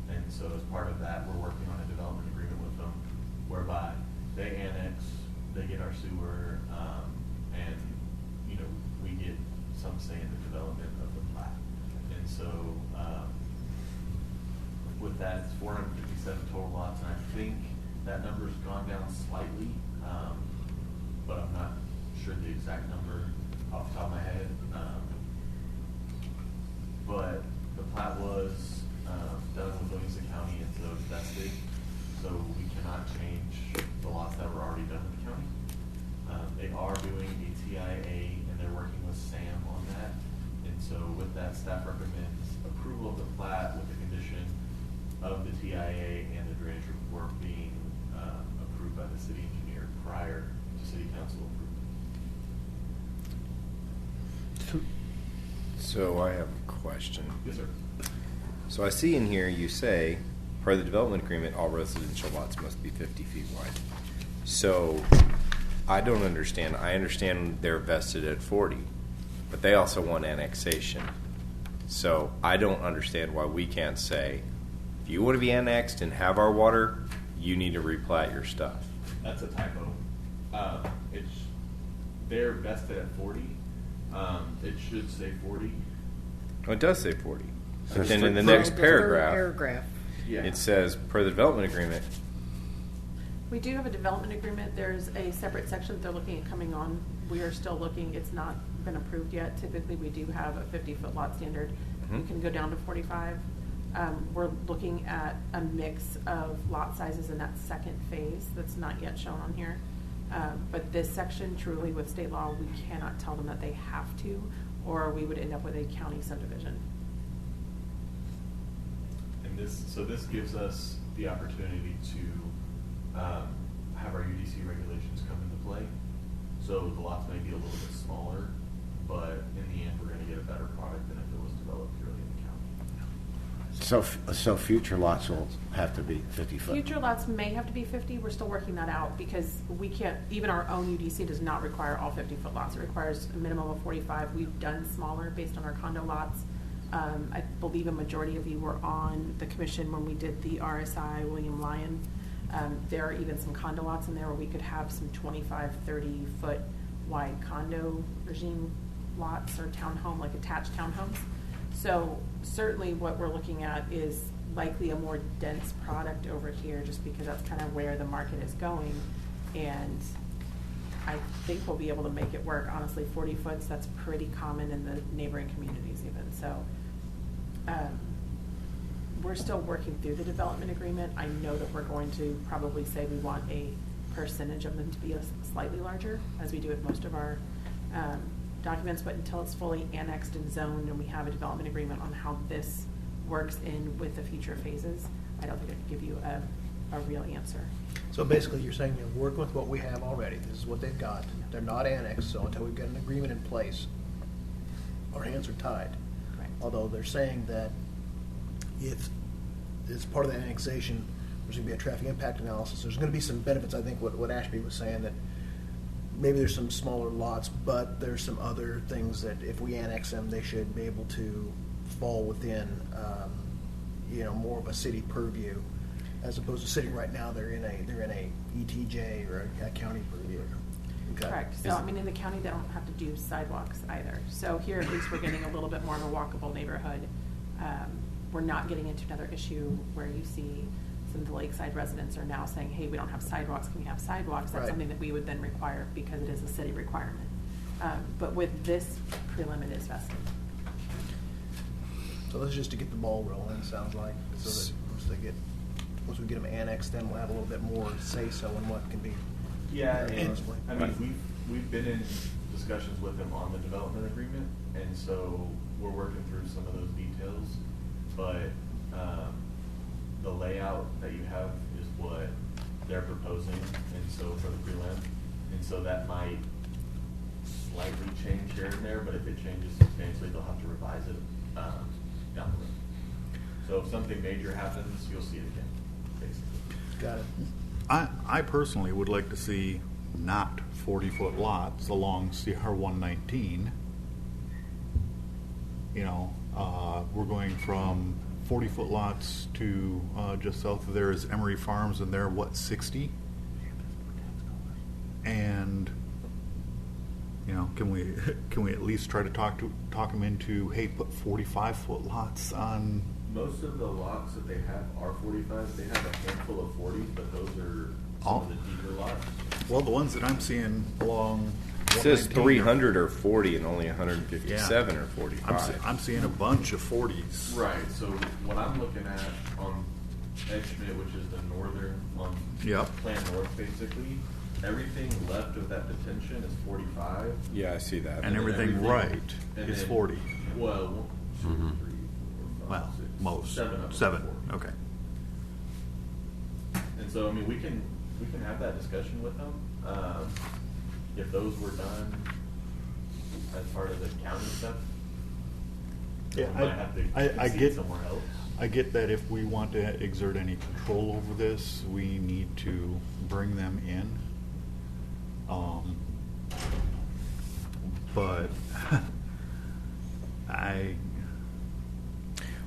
And so as part of that, we're working on a development agreement with them whereby they annex, they get our sewer, and we get some say in the development of the plat. And so with that, it's 457 total lots, and I think that number's gone down slightly, but I'm not sure the exact number off the top of my head. But the plat was done with Livingston County, and so done with the county. They are doing a TIA, and they're working with Sam on that. And so with that, staff recommends approval of the plat with the condition of the TIA and the drainage report being approved by the city engineer prior to city council approval. So I have a question. Yes, sir. So I see in here you say, per the development agreement, all residential lots must be 50 feet wide. So I don't understand. I understand they're vested at 40, but they also want annexation. So I don't understand why we can't say, if you want to be annexed and have our water, you need to replat your stuff. That's a typo. They're vested at 40. It should say 40. Oh, it does say 40. But Says then in the third next paragraph, Paragraph. Yeah. it says, per the development agreement, We do have a development agreement. There's a separate section that they're looking at coming on. We are still looking. It's not been approved yet. Typically, we do have a 50-foot lot standard. We can go down to 45. We're looking at a mix of lot sizes in that second phase that's not yet shown on here. But this section, truly with state law, we cannot tell them that they have to, or we would end up with a county subdivision. And this gives us the opportunity to have our UDC regulations come into play. So the lots may be a little bit smaller, but in the end, we're going to get a better product than if it was developed purely in the county. So future lots will have to be 50 foot. Future lots may have to be 50. We're still working that out because we can't, even our own UDC does not require all 50-foot lots. It requires a minimum of 45. We've done smaller based on our condo lots. I believe a majority of you were on the commission when we did the RSI William Lyon. There are even some condo lots in there where we could have some 25, 30-foot wide condo regime lots or townhome, like attached townhomes. So certainly what we're looking at is likely a more dense product over here just because that's kind of where the market is going. And I think we'll be able to make it work. Honestly, 40 foots, that's pretty common in the neighboring communities even. So we're still working through the development agreement. I know that we're going to probably say we want a percentage of them to be slightly larger, as we do with most of our documents, but until it's fully annexed and zoned and we have a development agreement on how this works in with the future phases, I don't think I can give you a real answer. So basically, you're saying you're working with what we have already. This is what they've got. They're not annexed, so until we've got an agreement in place, our hands are tied. Right. Although they're saying that if as part of the annexation, there's going to be a traffic impact analysis. There's going to be some benefits. I think what Ashby was saying, that maybe there's some smaller lots, but there's some other things that if we annex them, they should be able to fall within, more of a city purview, as opposed to sitting right now. They're in a ETJ or a county purview. Okay. Correct. So, I mean, in the county, they don't have to do sidewalks either. So here, at least, we're getting a little bit more of a walkable neighborhood. We're not getting into another issue where you see some of the lakeside residents are now saying, hey, we don't have sidewalks, can we have sidewalks? That's Right. something that we would then require because it is a city requirement. But with this prelim, it is vested. So this is just to get the ball rolling, it sounds like. So that once we get them annexed, then we'll have a little bit more say-so in what can be. Yeah, and possibly. I mean, we've been in discussions with them on the development agreement, and so we're working through some of those details. But the layout that you have is what they're proposing, and so for the prelim, and so that might slightly change here and there. But if it changes substantially, they'll have to revise it down the road. So if something major happens, you'll see it again, basically. Got it. I personally would like to see not 40-foot lots along CR 119. We're going from 40-foot lots to just south of there is Emery Farms, and they're 60? And can we at least try to talk them into, hey, put 45-foot lots on? Most of the lots that they have are 45. They have a handful of 40s, but those are some of the deeper lots. Well, the ones that I'm seeing along it says 119 300 or 40 and only 157 or 45. I'm seeing a bunch of 40s. Right. So what I'm looking at on Edgemont, which is the northern one, Yep. Plan North, basically, everything left of that detention is 45. Yeah, I see that. And then everything right and is then- 40. Well, 1, 2, Mhm. 3, 4, 5, Well, 6, most. 7 of them. 7, are 40. okay. And so, I mean, we can have that discussion with them. If those were done as part of the county stuff, Yeah, we might have to I concede get somewhere else. I get that if we want to exert any control over this, we need to bring them in. But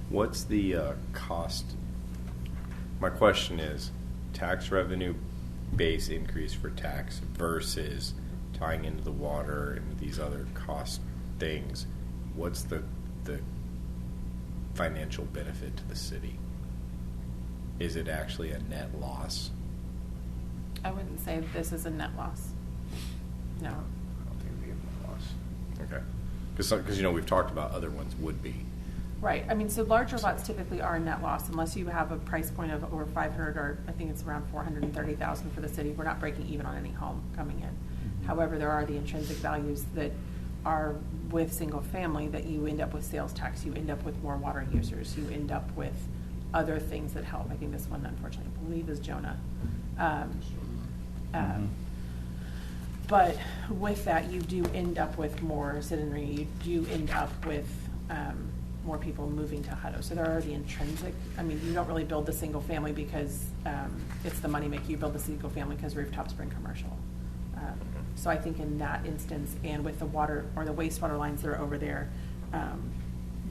What's the cost? My question is, tax revenue base increase for tax versus tying into the water and these other cost things. What's the financial benefit to the city? Is it actually a net loss? I wouldn't say this is a net loss. No. I don't think it'd be a net loss. Okay. Because we've talked about other ones would be. Right. I mean, so larger lots typically are a net loss unless you have a price point of over 500, or I think it's around 430,000 for the city. We're not breaking even on any home coming in. Mm-hmm. However, there are the intrinsic values that are with single family that you end up with sales tax, you end up with more water users, you end up with other things that help. I think this one, unfortunately, I believe is Jonah. But with that, you do end up with more citizenry. You do end up with more people moving to Hutto. So there are the intrinsic. I mean, you don't really build the single family because it's the money maker. You build the single family because rooftops bring commercial. So I think in that instance, and with the water or the wastewater lines that are over there,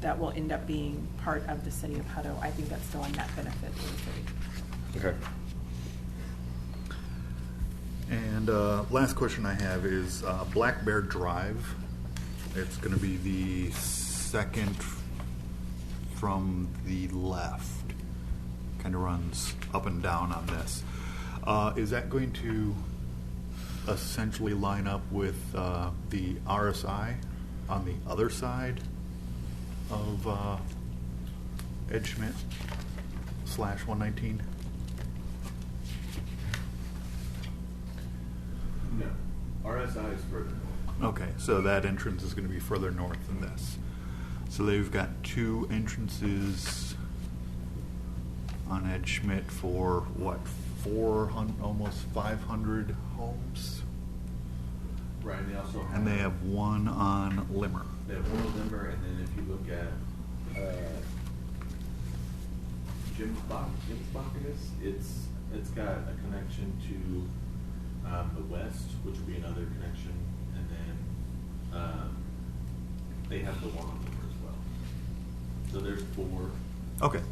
that will end up being part of the city of Hutto. I think that's still a net benefit to the city. Okay. And last question I have is Black Bear Drive. It's going to be the second from the left. Kind of runs up and down on this. Is that going to essentially line up with the RSI on the other side of Ed Schmidt /119? No. RSI is further north. Okay, so that entrance is going to be further north than this. So they've got two entrances on Ed Schmidt for what, 400, almost 500 homes? Right, and they also have... And they have one on Limmer. They have one on Limmer, and then if you look at Jim's Bacchus, it's got a connection to the west, which will be another connection, and then they have the one on Limmer as well. So there's 4. Okay.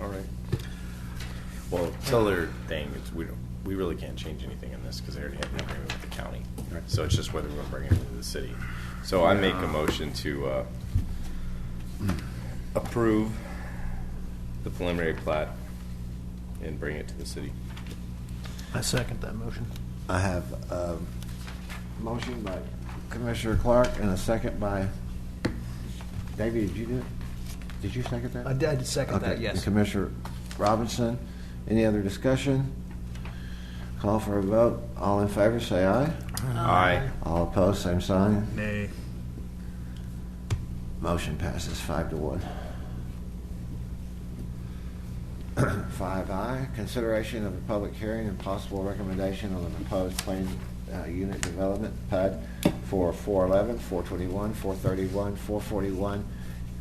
All right. Well, the other thing is we really can't change anything in this because they already have an agreement with the county. So it's just whether we're going to bring it into the city. So I make a motion to approve the preliminary plat and bring it to the city. I second that motion. I have a motion by Commissioner Clark and a second by, Davey, did you do it? Did you second that? I did second that, Okay, yes. and Commissioner Robinson. Any other discussion? Call for a vote. All in favor, say aye. Aye. All opposed, same sign. Nay. Motion passes 5-1. 5I, consideration of a public hearing and possible recommendation on the proposed plan unit development PUD for 411, 421, 431, 441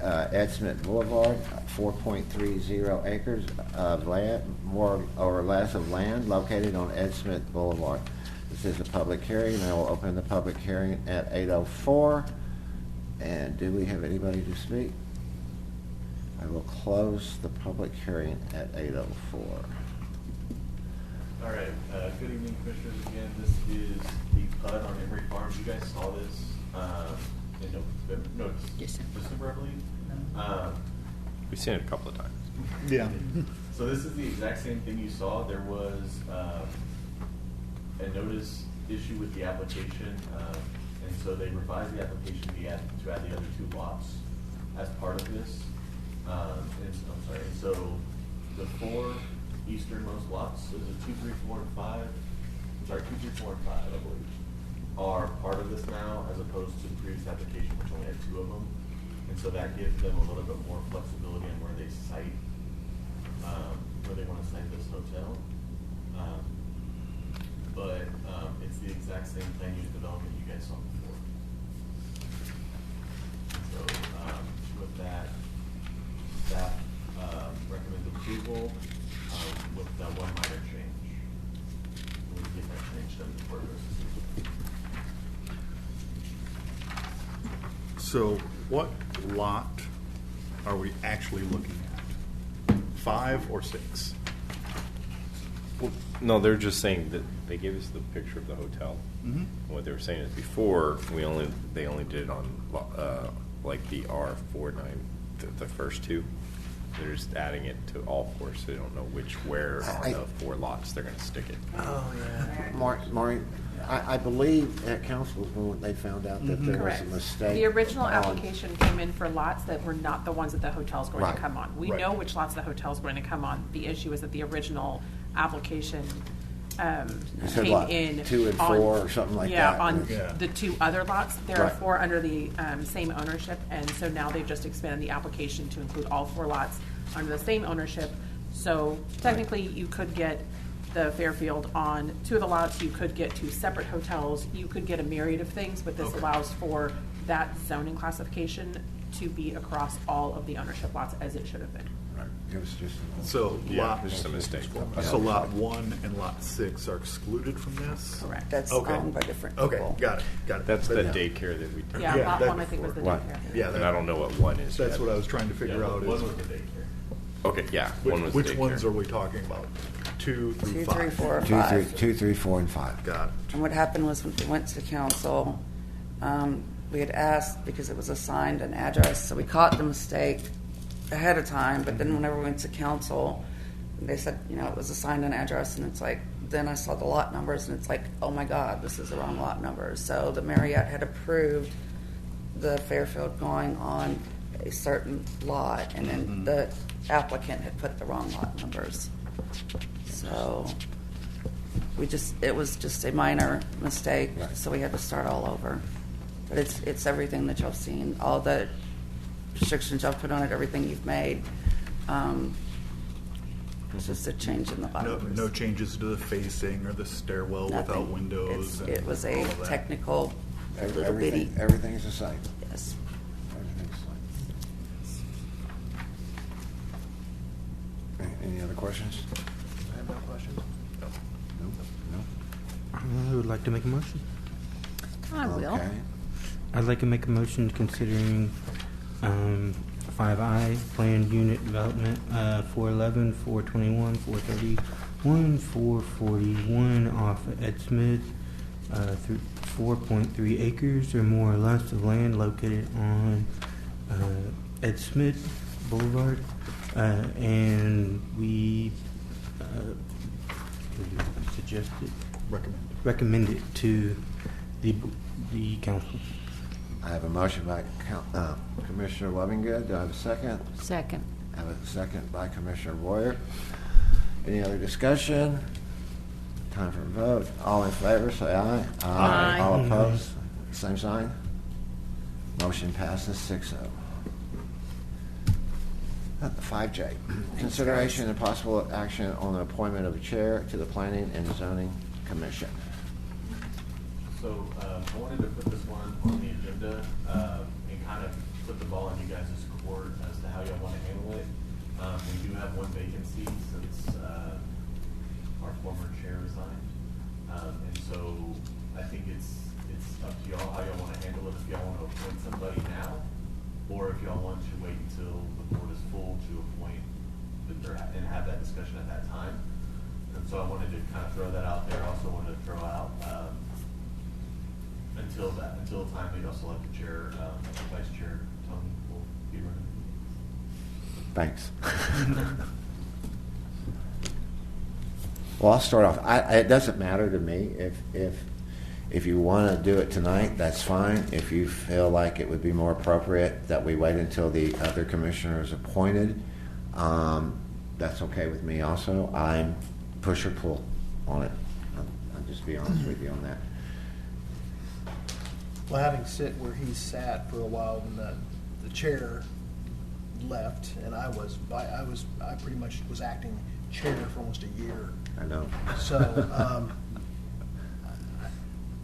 Ed Smith Boulevard, 4.30 acres of land, more or less of land located on Ed Smith Boulevard. This is a public hearing, and I will open the public hearing at 8:04. And do we have anybody to speak? I will close the public hearing at 8:04. All right, good evening, Commissioners. Again, this is the PUD on Emory Farms. You guys saw this in December, I believe. We've seen it a couple of times. Yeah. So this is the exact same thing you saw. There was a notice issue with the application, and so they revised the application to add the other 2 lots as part of this. four easternmost lots, so the 2, 3, 4, and 5, I'm sorry, 2, 3, 4, and 5, I believe, are part of this now, as opposed to the previous application, which only had 2 of them. And so that gives them a little bit more flexibility on where they site, where they want to site this hotel. But it's the exact same plan use development you guys saw before. So with that, staff recommends approval with one minor change. We can get that change done before it goes to So what lot are we actually looking at? 5 or 6? Well, no, they're just saying that they gave us the picture of the hotel. Mhm. What they were saying is before they only did it on like the R49, the first 2. They're just adding it to all 4, so they don't know where on the 4 lots they're going to stick it. Oh, yeah. Maureen, I believe at council when they found out that there was Correct. a mistake. The original on- application came in for lots that were not the ones that the hotel's going Right. to come on. We Right. know which lots the hotel's going to come on. The issue is that the original application You said came what, in 2 and on- 4 or something like that? Yeah, on Yeah. the 2 other lots. There are Right. 4 under the same ownership, and so now they've just expanded the application to include all 4 lots under the same ownership. So technically, you could get the Fairfield on 2 of the lots. You could get 2 separate hotels. You could get a myriad of things, but this Okay. allows for that zoning classification to be across all of the ownership lots as it should have been. Right. It was just. So Yeah, lot, just a mistake. so lot 1 and lot 6 are excluded from this? Correct. That's Okay. owned by different Okay, people. got it. That's the But- daycare that we did. Yeah, Yeah, lot that- 1, I think, was the Right. daycare. Yeah, And I don't know what 1 is That's yet. what I was trying to figure Yeah, out one is, was the daycare. Okay, yeah. One was which daycare. ones are we talking about? 2 through 2, 5? 3, 4, 2, 3, 5. 2, 3, 4, and 5. Got it. And what happened was when it went to council, we had asked because it was assigned an address, so we caught the mistake ahead of time. But then whenever we went to council, they said, it was assigned an address, and it's like, then I saw the lot numbers, and it's like, oh my God, this is the wrong lot numbers. So the Marriott had approved the Fairfield going on a certain lot, and then the applicant had put the wrong lot numbers. So it was just a minor mistake, Right. so we had to start all over. But it's everything that y'all seen, all the restrictions y'all put on it, everything you've made. It's just a change in the lot No, numbers. no changes to the facing or the stairwell without Nothing. windows? and It was all a of that? technical little bitty. Everything's the same. Yes. Everything's the same. Any other questions? I have no questions. No? I would like to make a motion. I will. Okay. I'd like to make a motion considering 5I, planned unit development, 411, 421, 431, 441 off of Ed Smith, through 4.3 acres or more or less of land located on Ed Smith Boulevard. And we suggested, recommend it to the council. I have a motion by Commissioner Lovingood. Do I have a second? Second. I have a second by Commissioner Boyer. Any other discussion? Time for a vote. All in favor, say aye. Aye. All opposed, same sign. Motion passes 6-0. 5J, consideration and possible action on the appointment of a chair to the Planning and Zoning Commission. So I wanted to put this one on the agenda and kind of put the ball in you guys' court as to how y'all want to handle it. We do have one vacancy since our former chair resigned. And so I think it's up to y'all how y'all want to handle it, if y'all want to appoint somebody now, or if y'all want to wait until the board is full to appoint and have that discussion at that time. And so I wanted to kind of throw that out there. I also wanted to throw out until the time we also select the chair, vice chair, Tony will be running. Thanks. Well, I'll start off. It doesn't matter to me if you want to do it tonight, that's fine. If you feel like it would be more appropriate that we wait until the other commissioner is appointed, that's okay with me also. I'm push or pull on it. I'll just be honest with you on that. Well, having sit where he sat for a while when the chair left, and I pretty much was acting chair for almost a year. I know. So,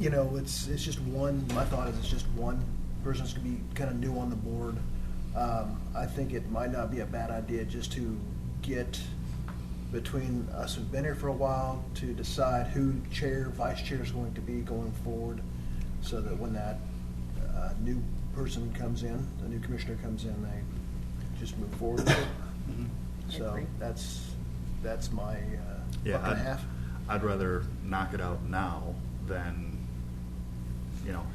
it's just one. My thought is it's just one person's gonna be kind of new on the board. I think it might not be a bad idea just to get between us who've been here for a while to decide who chair, vice chair is going to be going forward, so that when that new person comes in, the new commissioner comes in, they just move forward with it. So agree. that's my buck and a half. I'd rather knock it out now than,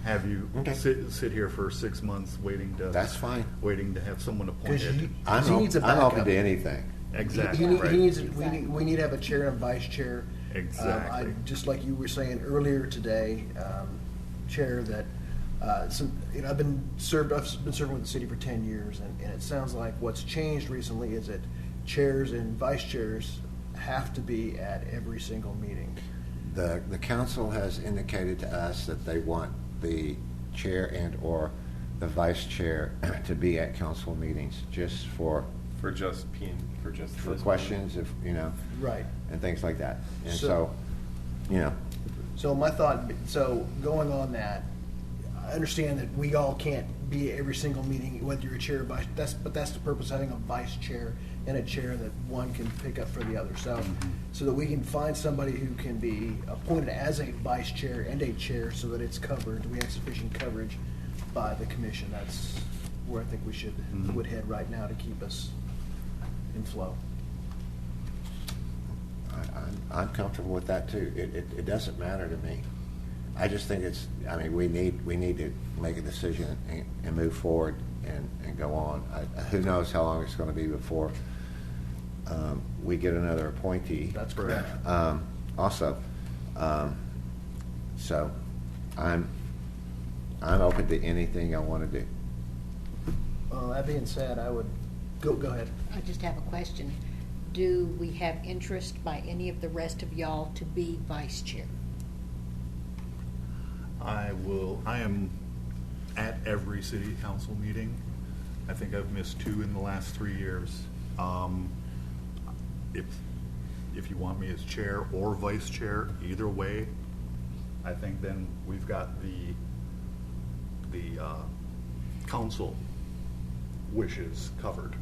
have you sit here for 6 months waiting to. That's fine. Waiting to have someone appointed. He needs a I'm backup. open to anything. Exactly. He right. needs. We need to have a chair and vice chair. Exactly. Just like you were saying earlier today, Chair, that I've been serving with the city for 10 years, and it sounds like what's changed recently is that chairs and vice chairs have to be at every single meeting. The council has indicated to us that they want the chair and or the vice chair to be at council meetings just for questions, if Right. and things like that. And So- so So my thought, going on that, I understand that we all can't be at every single meeting, whether you're a chair or vice, but that's the purpose of having a vice chair and a chair that one can pick up for the other. So that we can find somebody who can be appointed as a vice chair and a chair so that it's covered, we have sufficient coverage by the commission. That's where I think we would head right now to keep us in flow. I'm comfortable with that too. It doesn't matter to me. I just think we need to make a decision and move forward and go on. Who knows how long it's going to be before we get another appointee. That's correct. Also, so I'm open to anything I want to do. Well, that being said, I would go ahead. I just have a question. Do we have interest by any of the rest of y'all to be vice chair? I am at every city council meeting. I think I've missed 2 in the last 3 years. If you want me as chair or vice chair, either way, I think then we've got the council wishes covered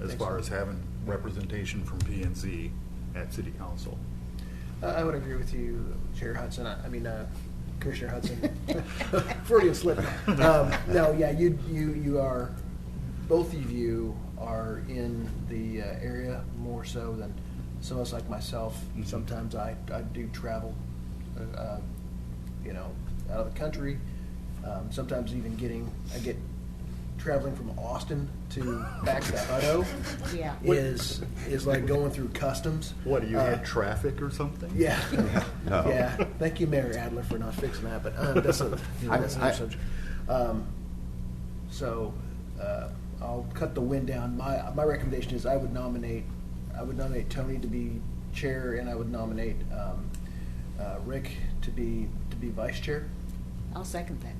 as far as having representation from P&Z at city council. I would agree with you, Chair Hudson. Commissioner Hudson. Freudian slip. No, yeah, you are, both of you are in the area more so than some of us like myself. Mm-hmm. Sometimes I do travel, out of the country. Sometimes even I get traveling from Austin to back to Hutto. Yeah. is like going through customs. What, do you hit traffic or something? Yeah. No. Yeah. Thank you, Mayor Adler, for not fixing that, but that's another subject. I'll cut the wind down. My recommendation is I would nominate Tony to be chair, and I would nominate Rick to be vice chair. I'll second that.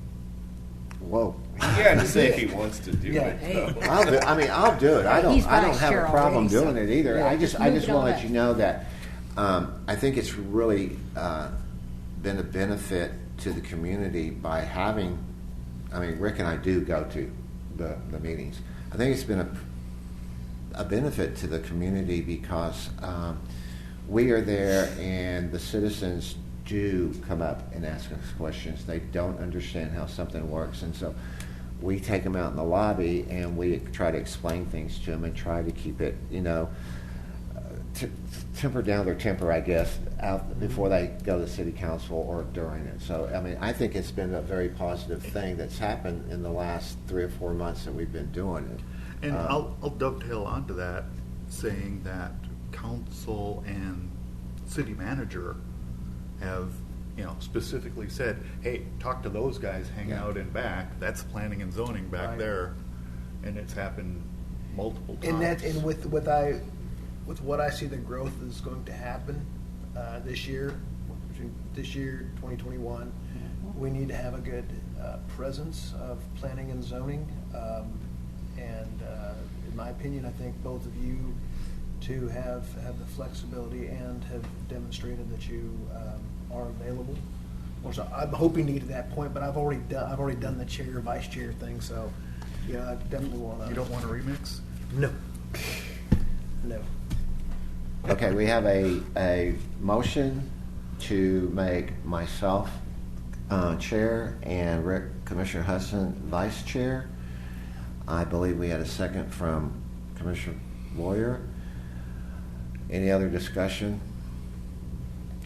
Whoa. He had to say if he wants to do Yeah. it. though. I'll do it. I don't He's have vice chair a problem already, so- doing it either. Yeah, I just just move want it to on let up. you know that I think it's really been a benefit to the community by having. Rick and I do go to the meetings. I think it's been a benefit to the community because we are there and the citizens do come up and ask us questions. They don't understand how something works, and so we take them out in the lobby and we try to explain things to them and try to keep it, temper down their temper, I guess, out before they go to city council or during it. So, I think it's been a very positive thing that's happened in the last 3 or 4 months that we've been doing it. And I'll dovetail onto that, saying that council and city manager have, specifically said, hey, talk to those guys, hang out in back. That's planning and zoning back Right. there, and it's happened multiple times. And with with what I see the growth is going to happen this year, between this year, 2021, we need to have a good presence of planning and zoning. And in my opinion, I think both of you two have the flexibility and have demonstrated that you are available. So I'm hoping to get to that point, but I've already done the chair, vice chair thing, so yeah, I definitely want to. You don't want a remix? No. No. Okay, we have a motion to make myself chair and Commissioner Hudson vice chair. I believe we had a second from Commissioner Boyer. Any other discussion?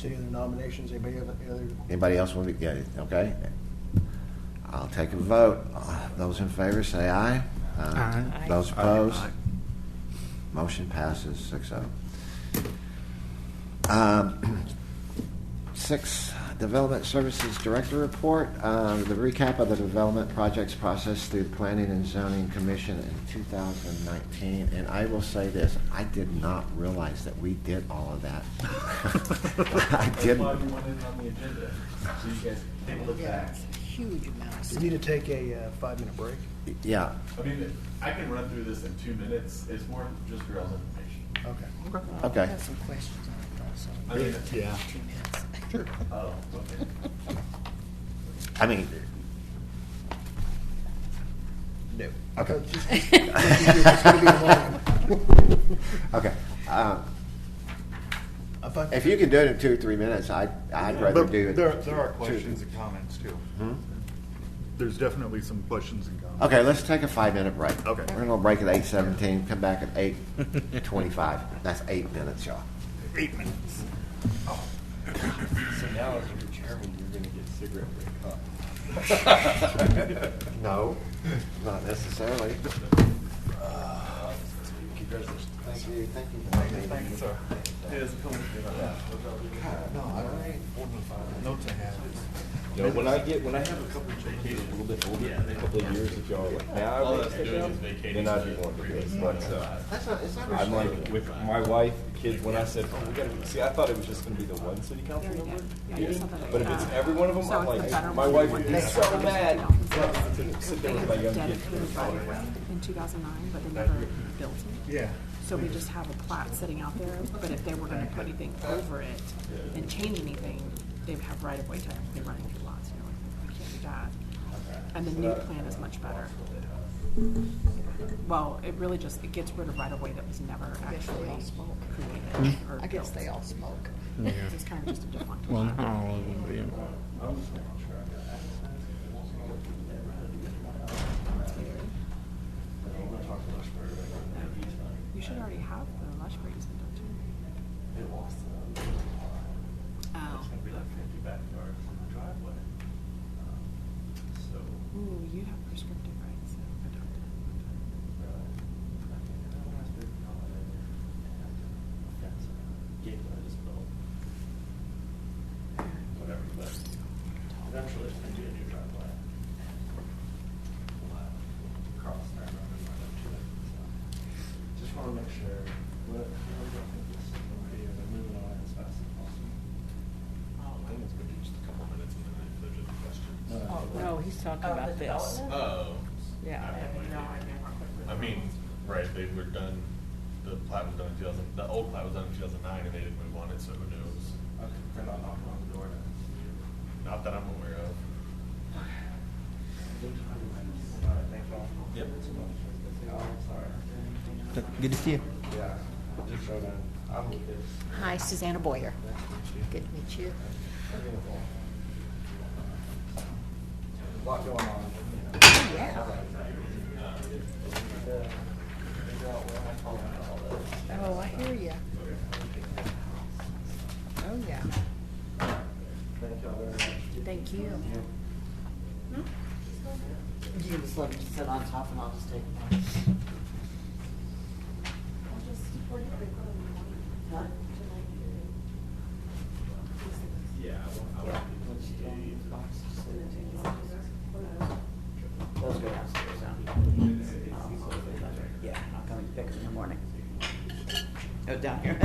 Any other nominations? Anybody else want to? Yeah, okay. I'll take a vote. Those in favor say aye. Aye. Those opposed? Aye. Motion passes 6-0. 6, Development Services Director Report. The recap of the development projects processed through the Planning and Zoning Commission in 2019. And I will say this, I did not realize that we did all of that. I didn't. That's why we wanted it on the agenda, so you guys can take a look back. It's a huge amount. We need to take a 5-minute break. Yeah. I mean, I can run through this in 2 minutes. It's more just for y'all's information. Okay. Okay. I have some questions on it, though, so. I mean, Yeah. 2 minutes. oh, okay. I mean, No. okay. It's gonna be long. Okay. If If you can do it in 2 or 3 minutes, I'd rather But do it. there are questions and comments too. There's definitely some questions and comments. Okay, let's take a 5-minute break. Okay. We're gonna break at 8:17, come back at 8:25. That's 8 minutes, y'all. 8 minutes. So now, as your chairman, you're going to get cigarette break, huh? No, not necessarily. Congratulations. Thank you, thank you. Thank you, sir. No, all right. Notes I have. You know, when I have a couple of children a little bit older, a couple of years, if y'all are like, now I All want that's to step doing down, is vacating then I'd the be wanting to do it. previous But That's not, it's not I'm like, restricted. with my wife, the kids, when I said, oh, we got to, see, I thought it was just going to be the one city council There you member. go. Yeah, you just have to- But if it's every one of them, So I'm it's the like, better my one. wife One would be that's so better. mad No. to sit there They with my had young kids. dedicated right of way in 2009, but they never built it. Yeah. So we just have a plat sitting out there, but if they were gonna put anything over it and change anything, they'd have right of way technically running through lots, you know, like, we can't do that. And the new plan is much better. Well, it really just, it gets rid of right of way that was never actually created or I guess built. they all smoke. Yeah. It's kind of just a different. Well, not all of them, but yeah. You should already have the lush breaks, don't you? It lost Oh. It's gonna be like 50 backyards in the driveway. So, Ooh, you have prescriptive rights, so adopt it. gateway is built. Whatever, but eventually it's gonna be a new driveway. We'll have cross that road and run up to it, so. Just wanna make sure, what, how do I think this is gonna be, and moving on as fast as possible. I think it's gonna be just a couple minutes and then if there's any questions. No, he's talking about this. Oh. Yeah. I mean, right, they were done, the plat was done in 2000, the old plat was done in 2009 and they didn't move on it, so who knows? They're not knocking on the door now. Not that I'm aware of. Yep. Good to see you. Yeah, just so that I'm with this. Hi, Susanna Boyer. Good to meet you. A lot going on. Yeah. Oh, I hear you. Oh, yeah. Thank y'all very much. Thank you. You can just let me sit on top and I'll just take mine. Huh? Yeah, I want Those go downstairs, huh? Yeah, I'll come and pick them in the morning. Oh, down here.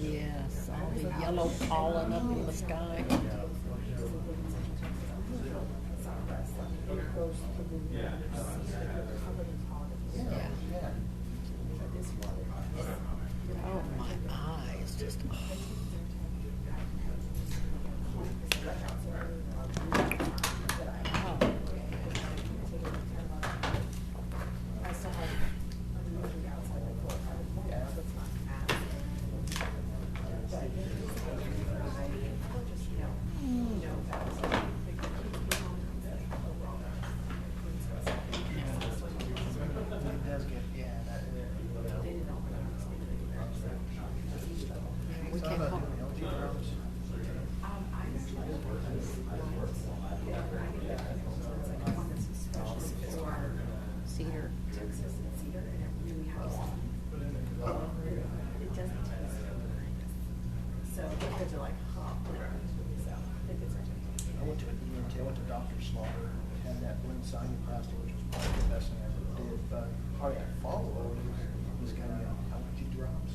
Yes, all the yellow pollen up in the sky. Oh, my eyes just. We can't call. Cedar. I went to an ENT, I went to Dr. Slaughter, had that one sinuplasty, which was probably the best thing I ever did, but part of that follow-up was kind of allergy drops.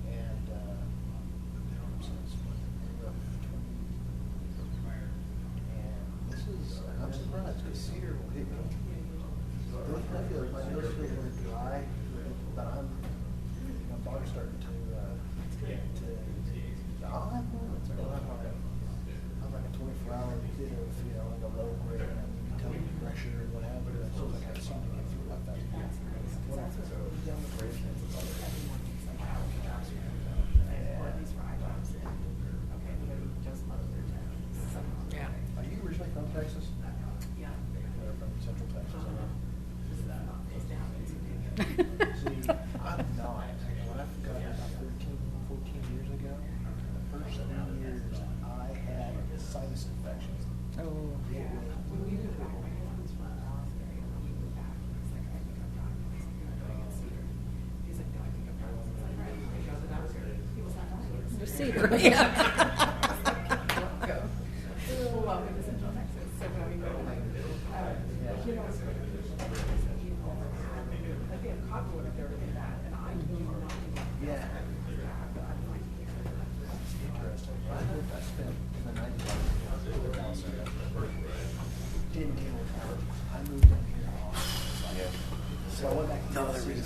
And, so it's rough. And this is, I'm surprised, because cedar will hit me. The only thing I feel is my nose feels a little dry, but my body's starting to I'll have moments, I'll have like a 24-hour bit of, like a low grade, tummy pressure or what have you. It feels like I seem to get through like that. Yeah. Are you originally from Texas? Yeah. Or from Central Texas? See, I'm not. When I got here about 13, 14 years ago, the first 3 years I had a sinus infection. Oh. The cedar, yeah. Yeah. Interesting. I spent in the 90s didn't deal with her. I moved down here. So I went back to Tennessee.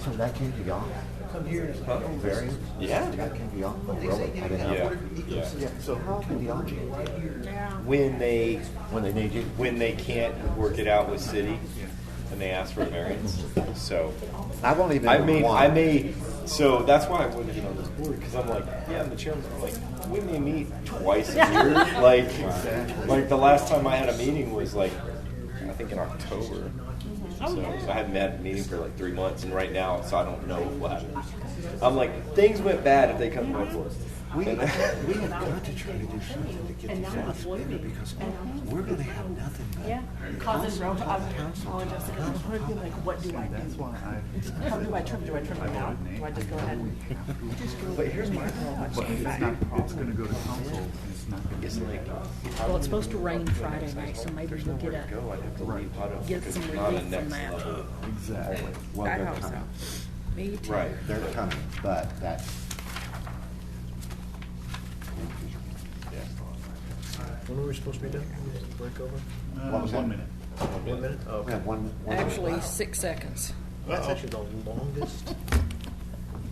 So that came to y'all? Come here and it's like, oh, Variant? Yeah. That came to y'all? But they Really? say I didn't know. Yeah. Yeah, so how often do y'all meet? right here. Yeah. When they Need you? when they can't work it out with city, and they ask for a variance. So I've only been I to made one. I made so that's why I wanted to get on this board because I'm like, yeah, I'm the chairman. I'm like, when they meet twice a year, like the last time I had a meeting was like I think in October. So I haven't had a meeting for like 3 months, and right now, so I don't know what happened. I'm like, things went bad if they come to my board. We have got to try to do something to get these lots bigger because we're going to have nothing but Yeah. Causing road, like, what do I do? That's why How do I trim? Do I trim it out? Do I just go ahead and? But here's my problem. But it's going to go to council. It's not going to It's like, Well, it's supposed to rain Friday night, so maybe we'll get I'd have to leave Hutto get because some it's not a relief next from that. level. Exactly. Well, I they're hope so. coming. Me too. Right. They're coming, but that's. When were we supposed to be done? Break over? What was that? 1 minute. 1 minute? Oh, We okay. have one Actually, 6 seconds. That's actually the longest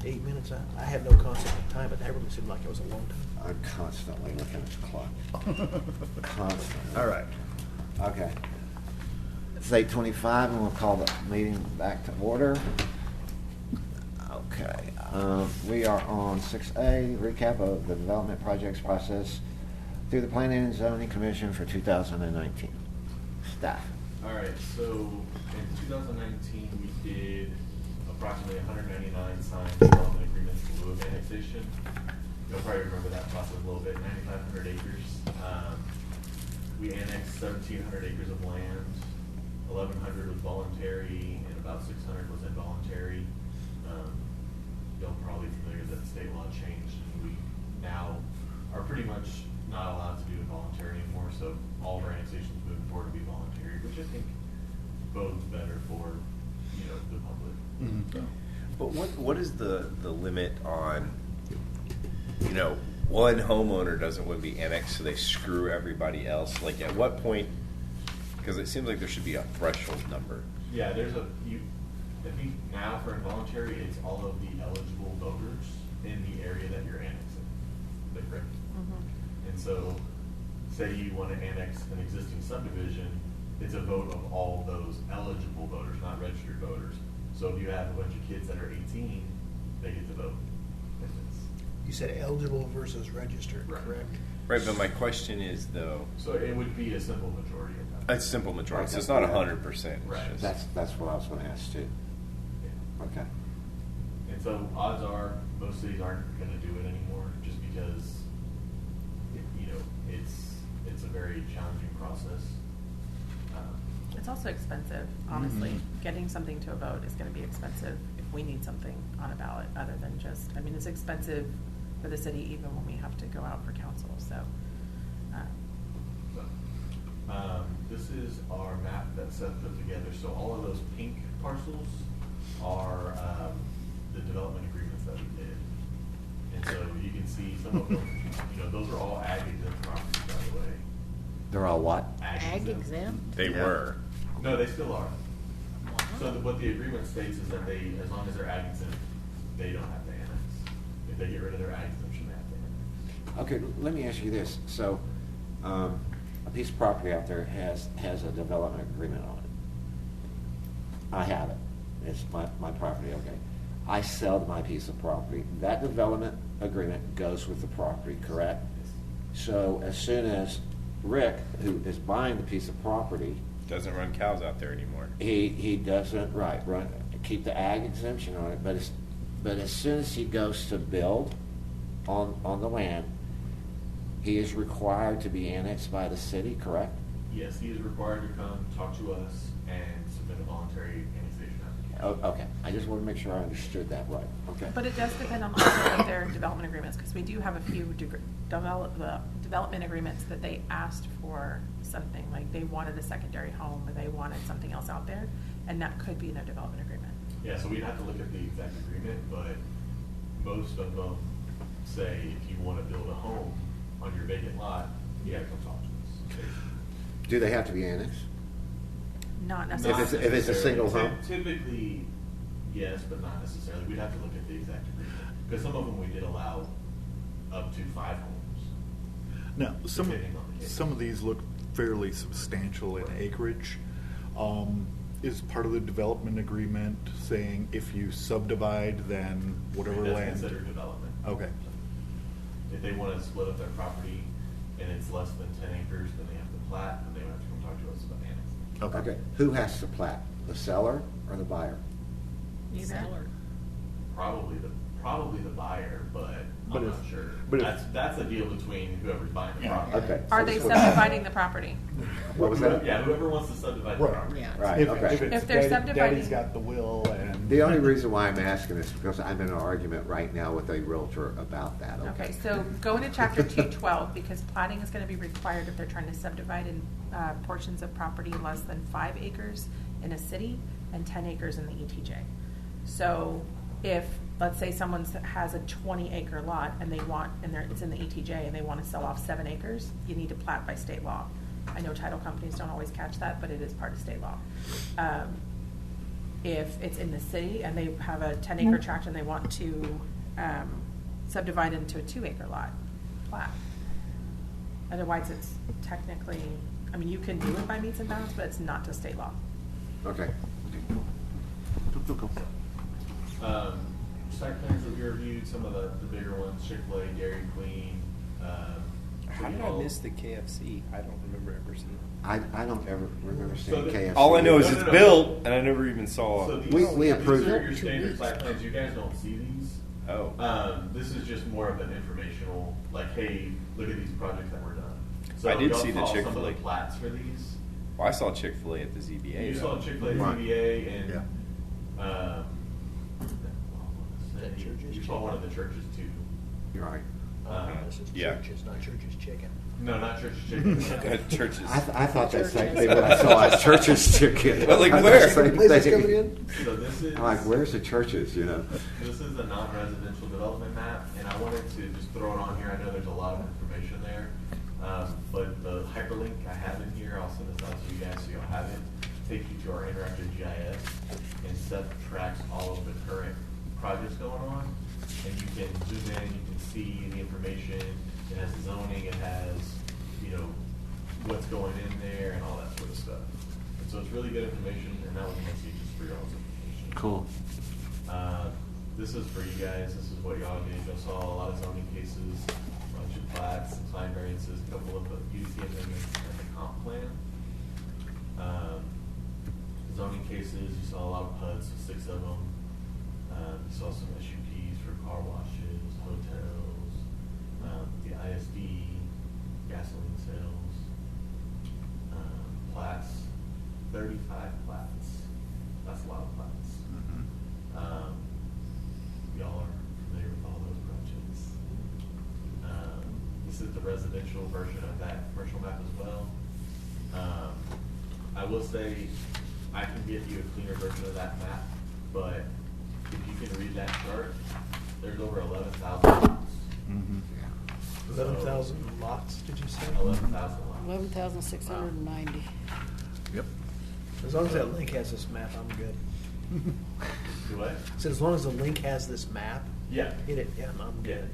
8 minutes. I have no concept of time, but that really seemed like it was a long time. I'm constantly looking at the clock. Constantly. All right. Okay. It's 8:25, and we'll call the meeting back to order. Okay. We are on 6A, recap of the development projects process through the Planning and Zoning Commission for 2019. Staff. All right, so in 2019, we did approximately 199 signed development agreements in lieu of annexation. You'll probably remember that process a little bit, 9,500 acres. We annexed 1,700 acres of land, 1,100 was voluntary, and about 600 was involuntary. Y'all probably familiar that the state law changed, and we now are pretty much not allowed to do involuntary anymore, so all of our annexations moving forward will be voluntary, which I think bodes better for, the public. So. But what is the limit on, one homeowner doesn't want to be annexed, so they screw everybody else? Like, at what point? Because it seems like there should be a threshold number. Yeah, I think now for involuntary, it's all of the eligible voters in the area that you're annexing, the creek. And so, say you want to annex an existing subdivision, it's a vote of all those eligible voters, not registered voters. So if you have a bunch of kids that are 18, they get to vote. You said eligible versus registered, correct? Right, but my question is, though... So it would be a simple majority of that. A simple majority, so it's not 100%. Right. That's what I was going to ask too. Yeah. Okay. And so odds are most cities aren't going to do it anymore, just because it's a very challenging process. It's also expensive, honestly. Getting something to a vote is going to be expensive if we need something on a ballot other than just, it's expensive for the city even when we have to go out for council, so. This is our map that Seth put together. So all of those pink parcels are the development agreements that we did. And so you can see some of them, those are all ag exempt properties, by the way. They're all what? Ag exempt? They were. No, they still are. So what the agreement states is that as long as they're ag exempt, they don't have to annex. If they get rid of their ag exemption, they have to annex. Okay, let me ask you this. So, a piece of property out there has a development agreement on it. I have it. It's my property, okay. I sell my piece of property. That development agreement goes with the property, correct? So as soon as Rick, who is buying the piece of property, Doesn't run cows out there anymore. he doesn't keep the ag exemption on it, but as soon as he goes to build on the land, he is required to be annexed by the city, correct? Yes, he is required to come talk to us and submit a voluntary annexation application. Oh, okay, I just want to make sure I understood that right. Okay. But it does depend on also of their development agreements, because we do have a few development agreements that they asked for something, like they wanted a secondary home, or they wanted something else out there, and that could be in their development agreement. Yeah, so we'd have to look at the exact agreement, but most of them say if you want to build a home on your vacant lot, you have to come talk to us. Do they have to be annexed? Not If necessarily. it's a single home? Typically, yes, but not necessarily. We'd have to look at the exact agreement. Because some of them we did allow up to 5 homes. Now, Depending on the case. some of these look fairly substantial in acreage. Is part of the development agreement saying if you subdivide, then whatever That's land? considered development. Okay. If they want to split up their property and it's less than 10 acres, then they have to plat, and they would have to come talk to us about annexing. Okay, who has to plat? The seller or the buyer? Either. Probably the buyer, but I'm not sure. but That's a deal between whoever's buying the property. Okay. Are they subdividing the property? What was that? Yeah, whoever wants to subdivide the Right. property. Yeah. Right, If okay. it's If they're subdividing- Daddy's got the will and. The only reason why I'm asking is because I'm in an argument right now with a realtor about that, Okay, so go into chapter 212, because plating is going to be required if they're trying to subdivide in portions of property less than 5 acres in a city and 10 acres in the ETJ. So if, let's say someone has a 20-acre lot and it's in the ETJ and they want to sell off 7 acres, you need to plat by state law. I know title companies don't always catch that, but it is part of state law. If it's in the city and they have a 10-acre tract and they want to subdivide into a 2-acre lot, plat. Otherwise, it's technically, you can do it by meets and bounds, but it's not to state law. Okay. Site plans that we reviewed, some of the bigger ones, Chick-fil-A, Dairy Queen, How did I miss the KFC? I don't remember ever seeing it. I don't ever remember seeing KFC. All I know is No, it's no. built, and I never even saw So it. these, We approved these are it. your standard site plans. You guys don't see these. Oh. This is just more of an informational, like, hey, look at these projects that were done. So I did y'all see the saw some of Chick-fil-A. the plats for these. Well, I saw Chick-fil-A at the ZBA. You though. saw Chick-fil-A, Right. ZBA, and Yeah. you saw one of the churches too. You're right. This is Yeah. churches, not churches chicken. No, not Church's Chicken. Churches. I thought that same thing when I saw at Church's Chicken. But, like, I thought where? the same Places thing. coming in? So this is. I'm like, where's the churches, you know? This is a non-residential development map, and I wanted to just throw it on here. I know there's a lot of information there, but the hyperlink I have in here, I'll send this out to you guys so you'll have it. Take you to our interactive GIS, and Seth tracks all of the current projects going on, and you can zoom in, you can see the information. It has zoning, it has, what's going in there and all that sort of stuff. And so it's really good information, and that was mostly just for y'all's information. Cool. This is for you guys. This is what y'all did. Y'all saw a lot of zoning cases, a bunch of plats, some sign variances, a couple of UDC amendments, and the comp plan. Zoning cases, you saw a lot of PUDs, 6 of them. You saw some SUPs for car washes, hotels, the ISD, gasoline sales, plats, 35 plats. That's a lot of plats. Y'all are familiar with all those projects. This is the residential version of that commercial map as well. I will say, I can get you a cleaner version of that map, but if you can read that chart, there's over 11,000 lots. 11,000 lots, did you say? 11,000 lots. 11,690. Yep. As long as that link has this map, I'm good. Do what? So as long as the link has this map Yeah. in it, yeah, I'm good.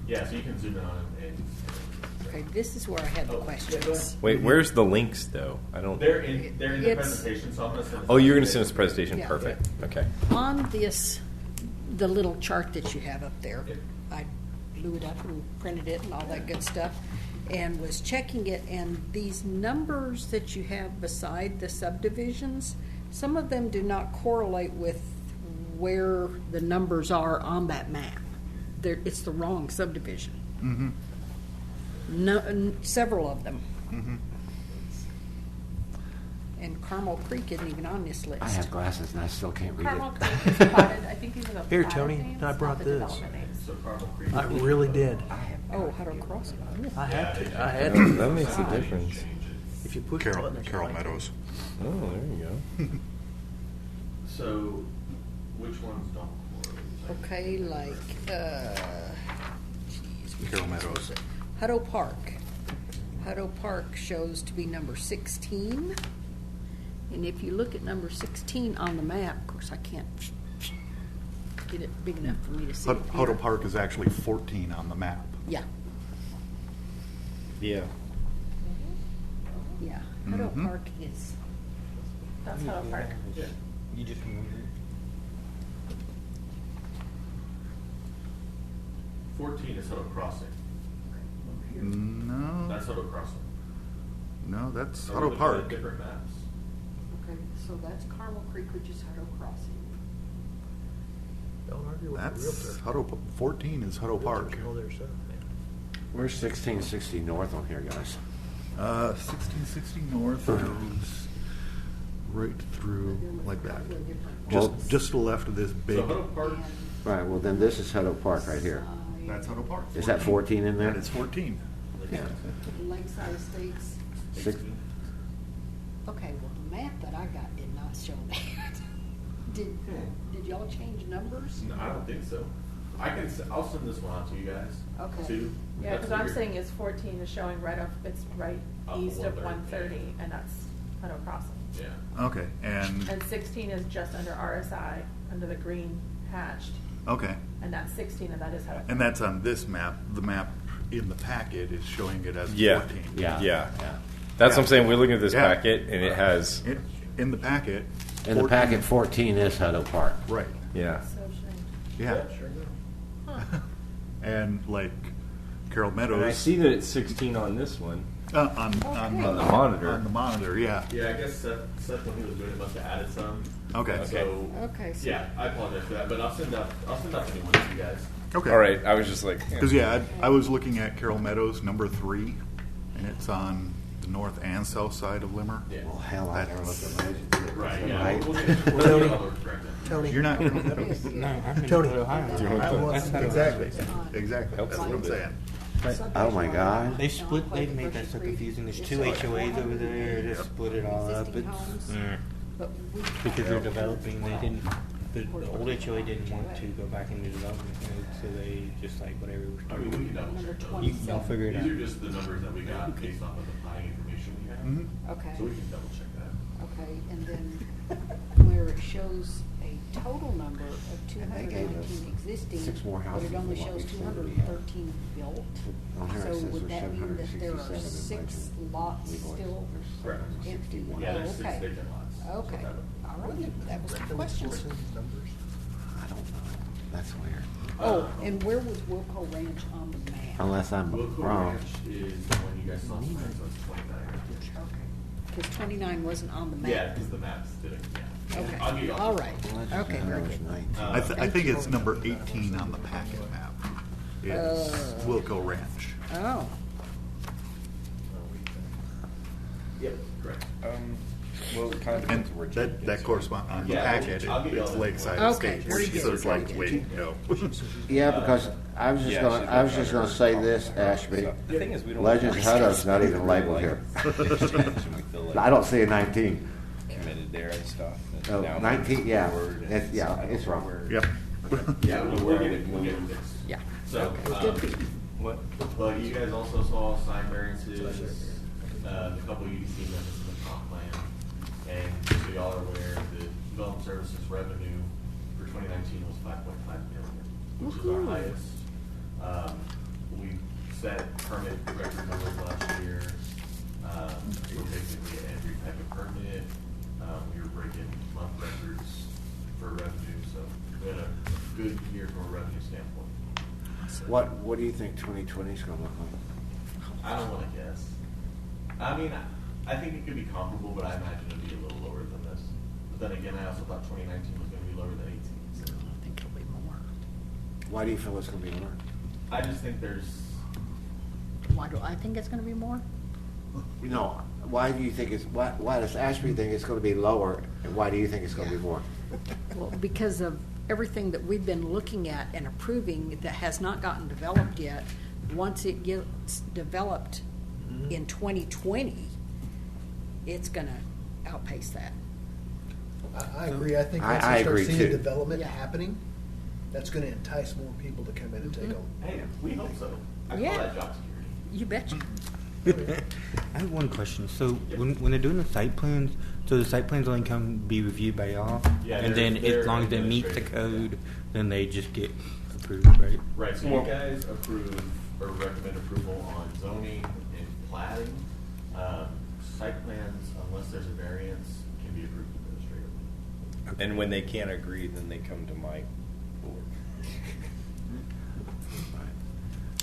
Yeah, so you can zoom in on it and. Okay, this is where I had the Oh, yeah, go questions. ahead. Wait, where's the links though? I don't. They're in the It's- presentation, so I'm gonna send. Oh, you're going to send us a presentation. Yeah. Perfect. Okay. On this, the little chart that you have up there, Yep. I blew it up and printed it and all that good stuff, and was checking it, and these numbers that you have beside the subdivisions, some of them do not correlate with where the numbers are on that map. It's the wrong subdivision. Mm-hmm. No, several of them. Mm-hmm. And Carmel Creek isn't even on this list. I have glasses and I still can't read Carmel it. Creek is plotted, I think these are the Here, platted Tony, names, I not brought the this. development names. So Carmel Creek. I really did. Oh, Hutto Crossing. I had to. I That, had to. that makes a difference. If you push Carroll, the button, Carroll Meadows. Oh, there you go. So, which ones don't correlate? Okay, like, which Carroll ones Meadows. was it? Hutto Park. Hutto Park shows to be number 16. And if you look at number 16 on the map, of course, I can't get it big enough for me to see. it here. Hutto Park is actually 14 on the map. Yeah, Yeah. yeah. Hutto Mhm. Park is, That's Hutto Park. Yeah. You just remember. 14 is Hutto Crossing. No, That's Hutto Crossing. no, that's So we're Hutto looking at Park. Different maps. okay, so that's Carmel Creek, which is Hutto Crossing. Don't argue with the That's realtor. 14 is Hutto Park. Realtors know their stuff, man. Where's 1660 North on here, guys? 1660 North goes right through like that. Well- Just to the left of this big. So Hutto Park, Right, well then this is Hutto Park right here. That's Hutto Park. Is that 14 in there? That is 14. Yeah. Lakeside Estates. Six- Okay, well, the map that I got did not show that. Did y'all change numbers? no, I don't think so. I'll send this one out to you guys. Okay. Too. Yeah, That's because I'm weird. saying is 14 is showing right off, it's right Off of east of 130. 130, and that's Hutto Crossing. Yeah. Okay, and, And 16 is just under RSI, under the green hatched, okay. and that's 16, and that is Hutto. And that's on this map. The map in the packet is showing it as Yeah. 14. Yeah. Yeah. That's what I'm saying. We're looking at this Yeah. packet, and it has. In the packet. In the 14 packet, 14 is Hutto Park. Right. Yeah. So strange. Yeah. Sure enough. And like Carroll Meadows. And I see that it's 16 on this one. On the monitor. On the monitor, yeah. Yeah, I guess Seth when he was doing it must have added some. Okay. So Okay, so- yeah, I apologize for that, but I'll send out the new one to you guys. Okay. All right, I was just like, Because I was looking at Carroll Meadows number 3, and it's on the north and south side of Limmer. Yeah. Well, hell, I never looked at Legend. Right. Yeah. Right. We'll get all those corrected. Tony. You're not Carroll Meadows. No, I'm in Tony. Ohio. Exactly. Exactly. That's what I'm saying. Oh my God. They split. They made that so confusing. There's 2 HOAs over there. They split it all up. It's because they're developing. They didn't. The old HOA didn't want to go back into development mode, so they just like whatever. I mean, we can double check those. Y'all figure it out. These are just the numbers that we got based off of the planning information we have. Mhm. Okay. So we can double check that. Okay, and then where it shows a total number of And they gave us 219 existing, 6 more but houses it only than what shows we said we had. 213 built. On here it So says would there's that mean that there are 767 in 6 Legend. lots We've always- still there's Correct. empty? 761. Yeah, there's 6 Okay. vacant lots. Okay, So that all right, that was the question. I don't know. That's weird. Oh, and where was Wilco Ranch on the map? Unless I'm Wilco wrong. Ranch is the one you guys saw tonight, so it's 29. Okay, because 29 wasn't on the map. Yeah, because the maps didn't, yeah. Okay, I'll get you all right, Legend okay, very Meadows, good. 19. I Thank think you. it's number 18 on the packet map. It's Wilco Ranch. Oh, Yep, correct. well, it kind of And depends where Jake that gets corresponds on the Yeah, packet. I'll get you all It's that Lakeside Okay, Estates. very good, So it's very like, good. wait, no. Yeah, because I was just Yeah, gonna, she's I was got just her gonna say phone this, number. Ashby. So, the thing is, we don't Legend Hutto's not even labeled here. I don't see a 19. Committed there and stuff. and Oh, now 19, yeah. forward, and It's- yeah, I don't it's know wrong. where- Yep. Yeah, we'll get it fixed. yeah. So, What? but you guys also saw sign variances, the couple UDC amendments in the comp plan. And just so y'all are aware, the development services revenue for 2019 was 5.5 million, which is our highest. We set permit record numbers last year. We're basically at every type of permit. We were breaking month records for revenue, so we had a good year from a revenue standpoint. What do you think 2020 is gonna look like? I don't want to guess. I mean, I think it could be comparable, but I imagine it'd be a little lower than this. But then again, I also thought 2019 was going to be lower than 18. So I think it'll be more. Why do you feel it's gonna be lower? I just think there's. Why do I think it's gonna be more? No, why do you think why does Ashby think it's gonna be lower, and why do you think it's gonna be more? Well, because of everything that we've been looking at and approving that has not gotten developed yet, once it gets developed in 2020, it's gonna outpace that. I agree. I think I once you agree start seeing too. development Yeah. happening, that's going to entice more people to come in and take over. Hey, we hope so. I Yeah. call that job security. You betcha. I have one question. So when they're doing the site plans, so the site plans only come be reviewed by y'all, Yeah, and they're- then they're as long as it meets the administrative. code, then they just get approved, right? Right, so Well- you guys approve or recommend approval on zoning and plating. Site plans, unless there's a variance, can be approved administratively. And when they can't agree, then they come to my board.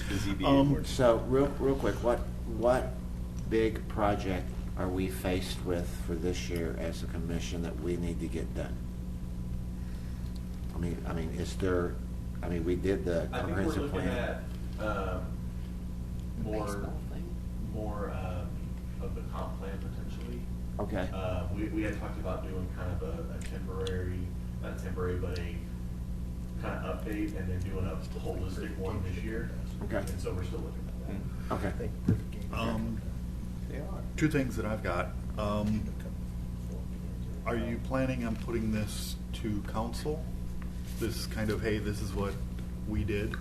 The ZBA board. So, real quick, what big project are we faced with for this year as a commission that we need to get done? I mean, is there? I mean, we did the I think we're comprehensive looking plan. at, more, Baseball thing. more, of the comp plan potentially. Okay. We had talked about doing kind of a temporary, not temporary, but a kind of update and then doing a holistic one this year. Okay. And so we're still looking at that. Okay. Two things that I've got. Are you planning on putting this to council? This kind of, hey, this is what we did?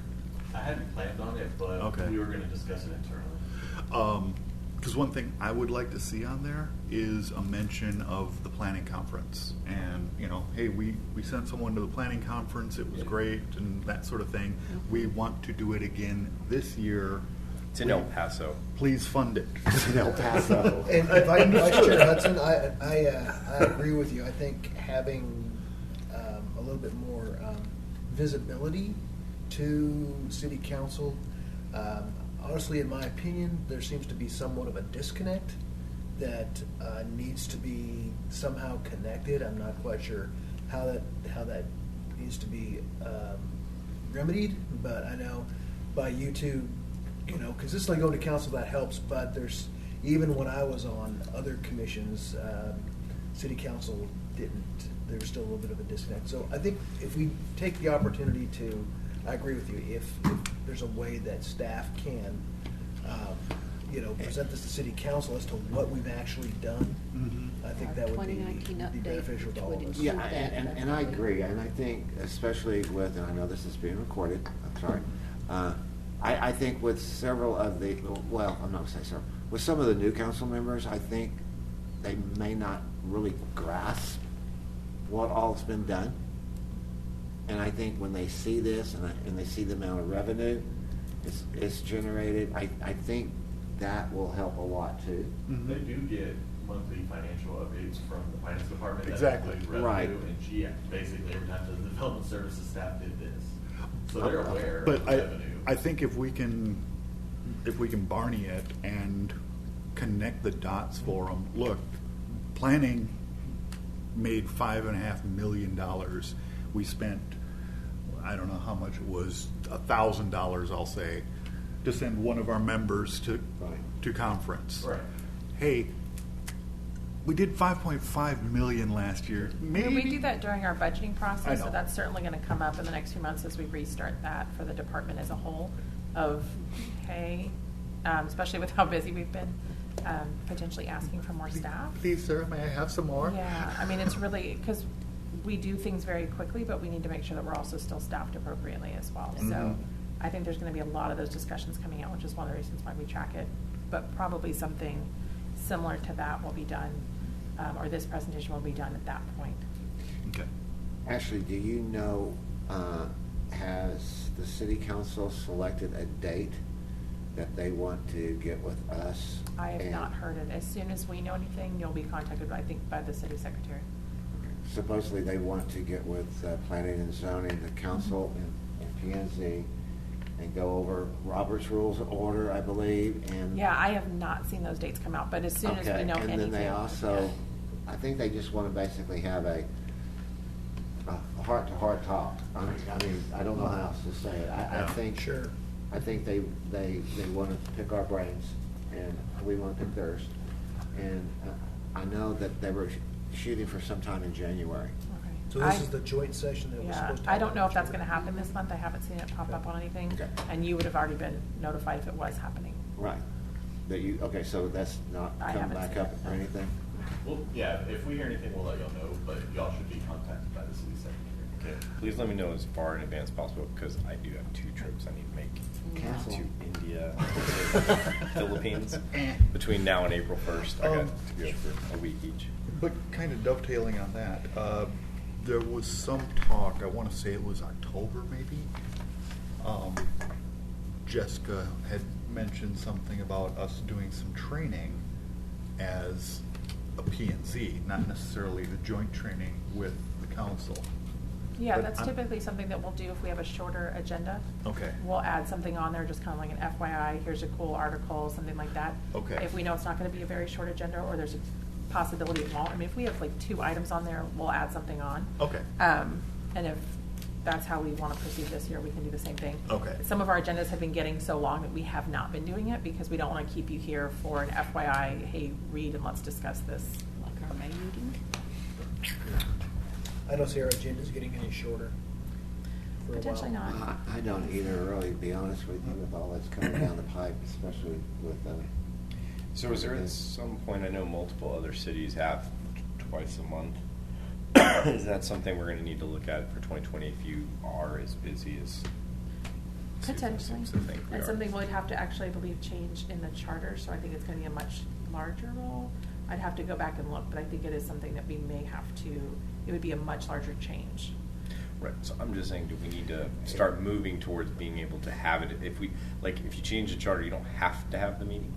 I hadn't planned on it, but Okay. we were gonna discuss it internally. Because one thing I would like to see on there is a mention of the planning conference. And, you know, hey, we sent someone to the planning conference, it was great, and that sort of thing. We want to do it again this year. It's in El Paso. Please fund it. In El Paso. And Vice Chair Hudson, I agree with you. I think having a little bit more visibility to city council, honestly, in my opinion, there seems to be somewhat of a disconnect that needs to be somehow connected. I'm not quite sure how that needs to be remedied, but I know by you two, consistently going to council, that helps, but there's, even when I was on other commissions, city council didn't, there was still a little bit of a disconnect. So I think if we take the opportunity to, I agree with you, if there's a way that staff can, present this to city council as to what we've actually done, I think that would be 2019 beneficial to all of us. update. Yeah, and I agree, and I think especially with, and I know this is being recorded, I'm sorry, I think with several of the, well, I'm not going to say several, with some of the new council members, I think they may not really grasp what all's been done. And I think when they see this and they see the amount of revenue it's generated, I think that will help a lot too. They do get monthly financial updates from the finance department. Exactly. That include Right. revenue, and she basically every time the development services staff did this, so they're aware But of the revenue. I think if we can Barney it and connect the dots for them, look, planning made $5.5 million. We spent, I don't know how much it was, $1,000, I'll say, to send one of our members to conference. Right. Hey, we did 5.5 million last year. Maybe We do that during our budgeting I process, know. so that's certainly going to come up in the next few months as we restart that for the department as a whole of, hey, especially with how busy we've been, potentially asking for more staff. Please, sir, may I have some more? Yeah, I mean, it's really, because we do things very quickly, but we need to make sure that we're also still staffed appropriately as well. So Mhm. I think there's going to be a lot of those discussions coming out, which is one of the reasons why we track it. But probably something similar to that will be done, or this presentation will be done at that point. Okay. Ashley, do you know, has the city council selected a date that they want to get with us? I have And not heard it. As soon as we know anything, you'll be contacted, I think, by the city secretary. Supposedly they want to get with planning and zoning, the council and P&Z, and go over Robert's Rules of Order, I believe, and. Yeah, I have not seen those dates come out, but as soon as we know anything. And then they also, I think they just want to basically have a heart-to-heart talk. I mean, I don't know how else to say it. I think. Sure. I think they want to pick our brains, and we want to pick theirs. And I know that they were shooting for sometime in January. Okay. So this is the joint session that was Yeah, supposed to. I don't know if that's going to happen this month. I haven't seen it pop up on anything. Okay. And you would have already been notified if it was happening. Right. Okay, so that's not I come haven't back seen up it, or no. anything? Well, yeah, if we hear anything, we'll let y'all know, but y'all should be contacted by the city secretary. Okay, please let me know as far in advance as possible, because I do have 2 trips I need to make Cancel. to India, Philippines, between now and April 1st. I got to go for a week each. But kind of dovetailing on that, there was some talk, I want to say it was October maybe. Jessica had mentioned something about us doing some training as a P&Z, not necessarily the joint training with the council. Yeah, But that's I'm- typically something that we'll do if we have a shorter agenda. Okay. We'll add something on there, just kind of like an FYI, here's a cool article, something like that. Okay. If we know it's not going to be a very short agenda, or there's a possibility it won't, I mean, if we have like 2 items on there, we'll add something on. Okay. And if that's how we want to proceed this year, we can do the same thing. Okay. Some of our agendas have been getting so long that we have not been doing it because we don't want to keep you here for an FYI, hey, read and let's discuss this. Like our May meeting? I don't see our agendas getting any shorter for a while. Potentially not. I don't either, really, to be honest with you, with all that's coming down the pipe, especially with. So is there at some point, I know multiple other cities have twice a month. Is that something we're going to need to look at for 2020 if you are as busy as Susan Potentially. seems to think we And are? something we'd have to actually, I believe, change in the charter, so I think it's going to be a much larger role. I'd have to go back and look, but I think it is something that we may have to, it would be a much larger change. Right, so I'm just saying, do we need to start moving towards being able to have it? If we, like, if you change the charter, you don't have to have the meeting?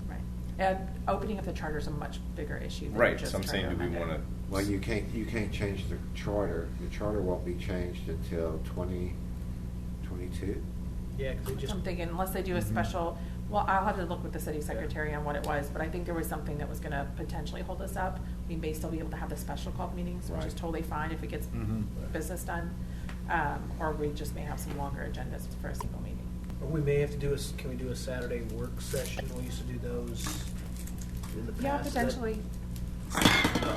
Right. And opening up the charter is a much bigger issue than Right, just so I'm trying saying, do we amend it. want to? Well, you can't change the charter. The charter won't be changed until 2022. Yeah, because they just. I'm thinking unless they do a special, Well, I'll have to look with the city secretary on what it was, but I think there was something that was going to potentially hold us up. We may still be able to have the special call meetings, which is Right. totally fine if it gets business done. Or we just may have some longer agendas for a single meeting. Or we may have to do can we do a Saturday work session? We used to do those in the past. Yeah, Is that- potentially.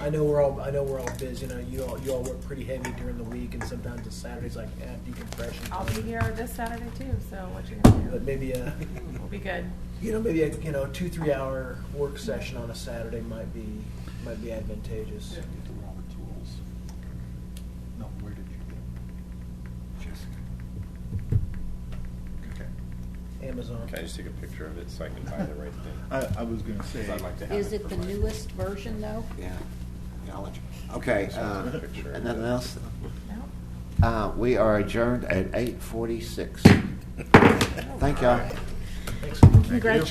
I know we're all busy. You all work pretty heavy during the week, and sometimes the Saturday's like decompression. I'll time. be here this Saturday too, so what you going to do? But maybe We'll be good. maybe a 2-3 hour work session on a Saturday might be advantageous. Get the raw tools. No, where did you get Jessica? Okay. Amazon. Can I just take a picture of it so I can buy the right thing? I was going to say. 'Cause I'd like to have Is it for the my- newest version, though? Yeah. I'll let you. Okay, Picture. and nothing else? No? We are adjourned at 8:46. Thank y'all. Thanks. Congratulations.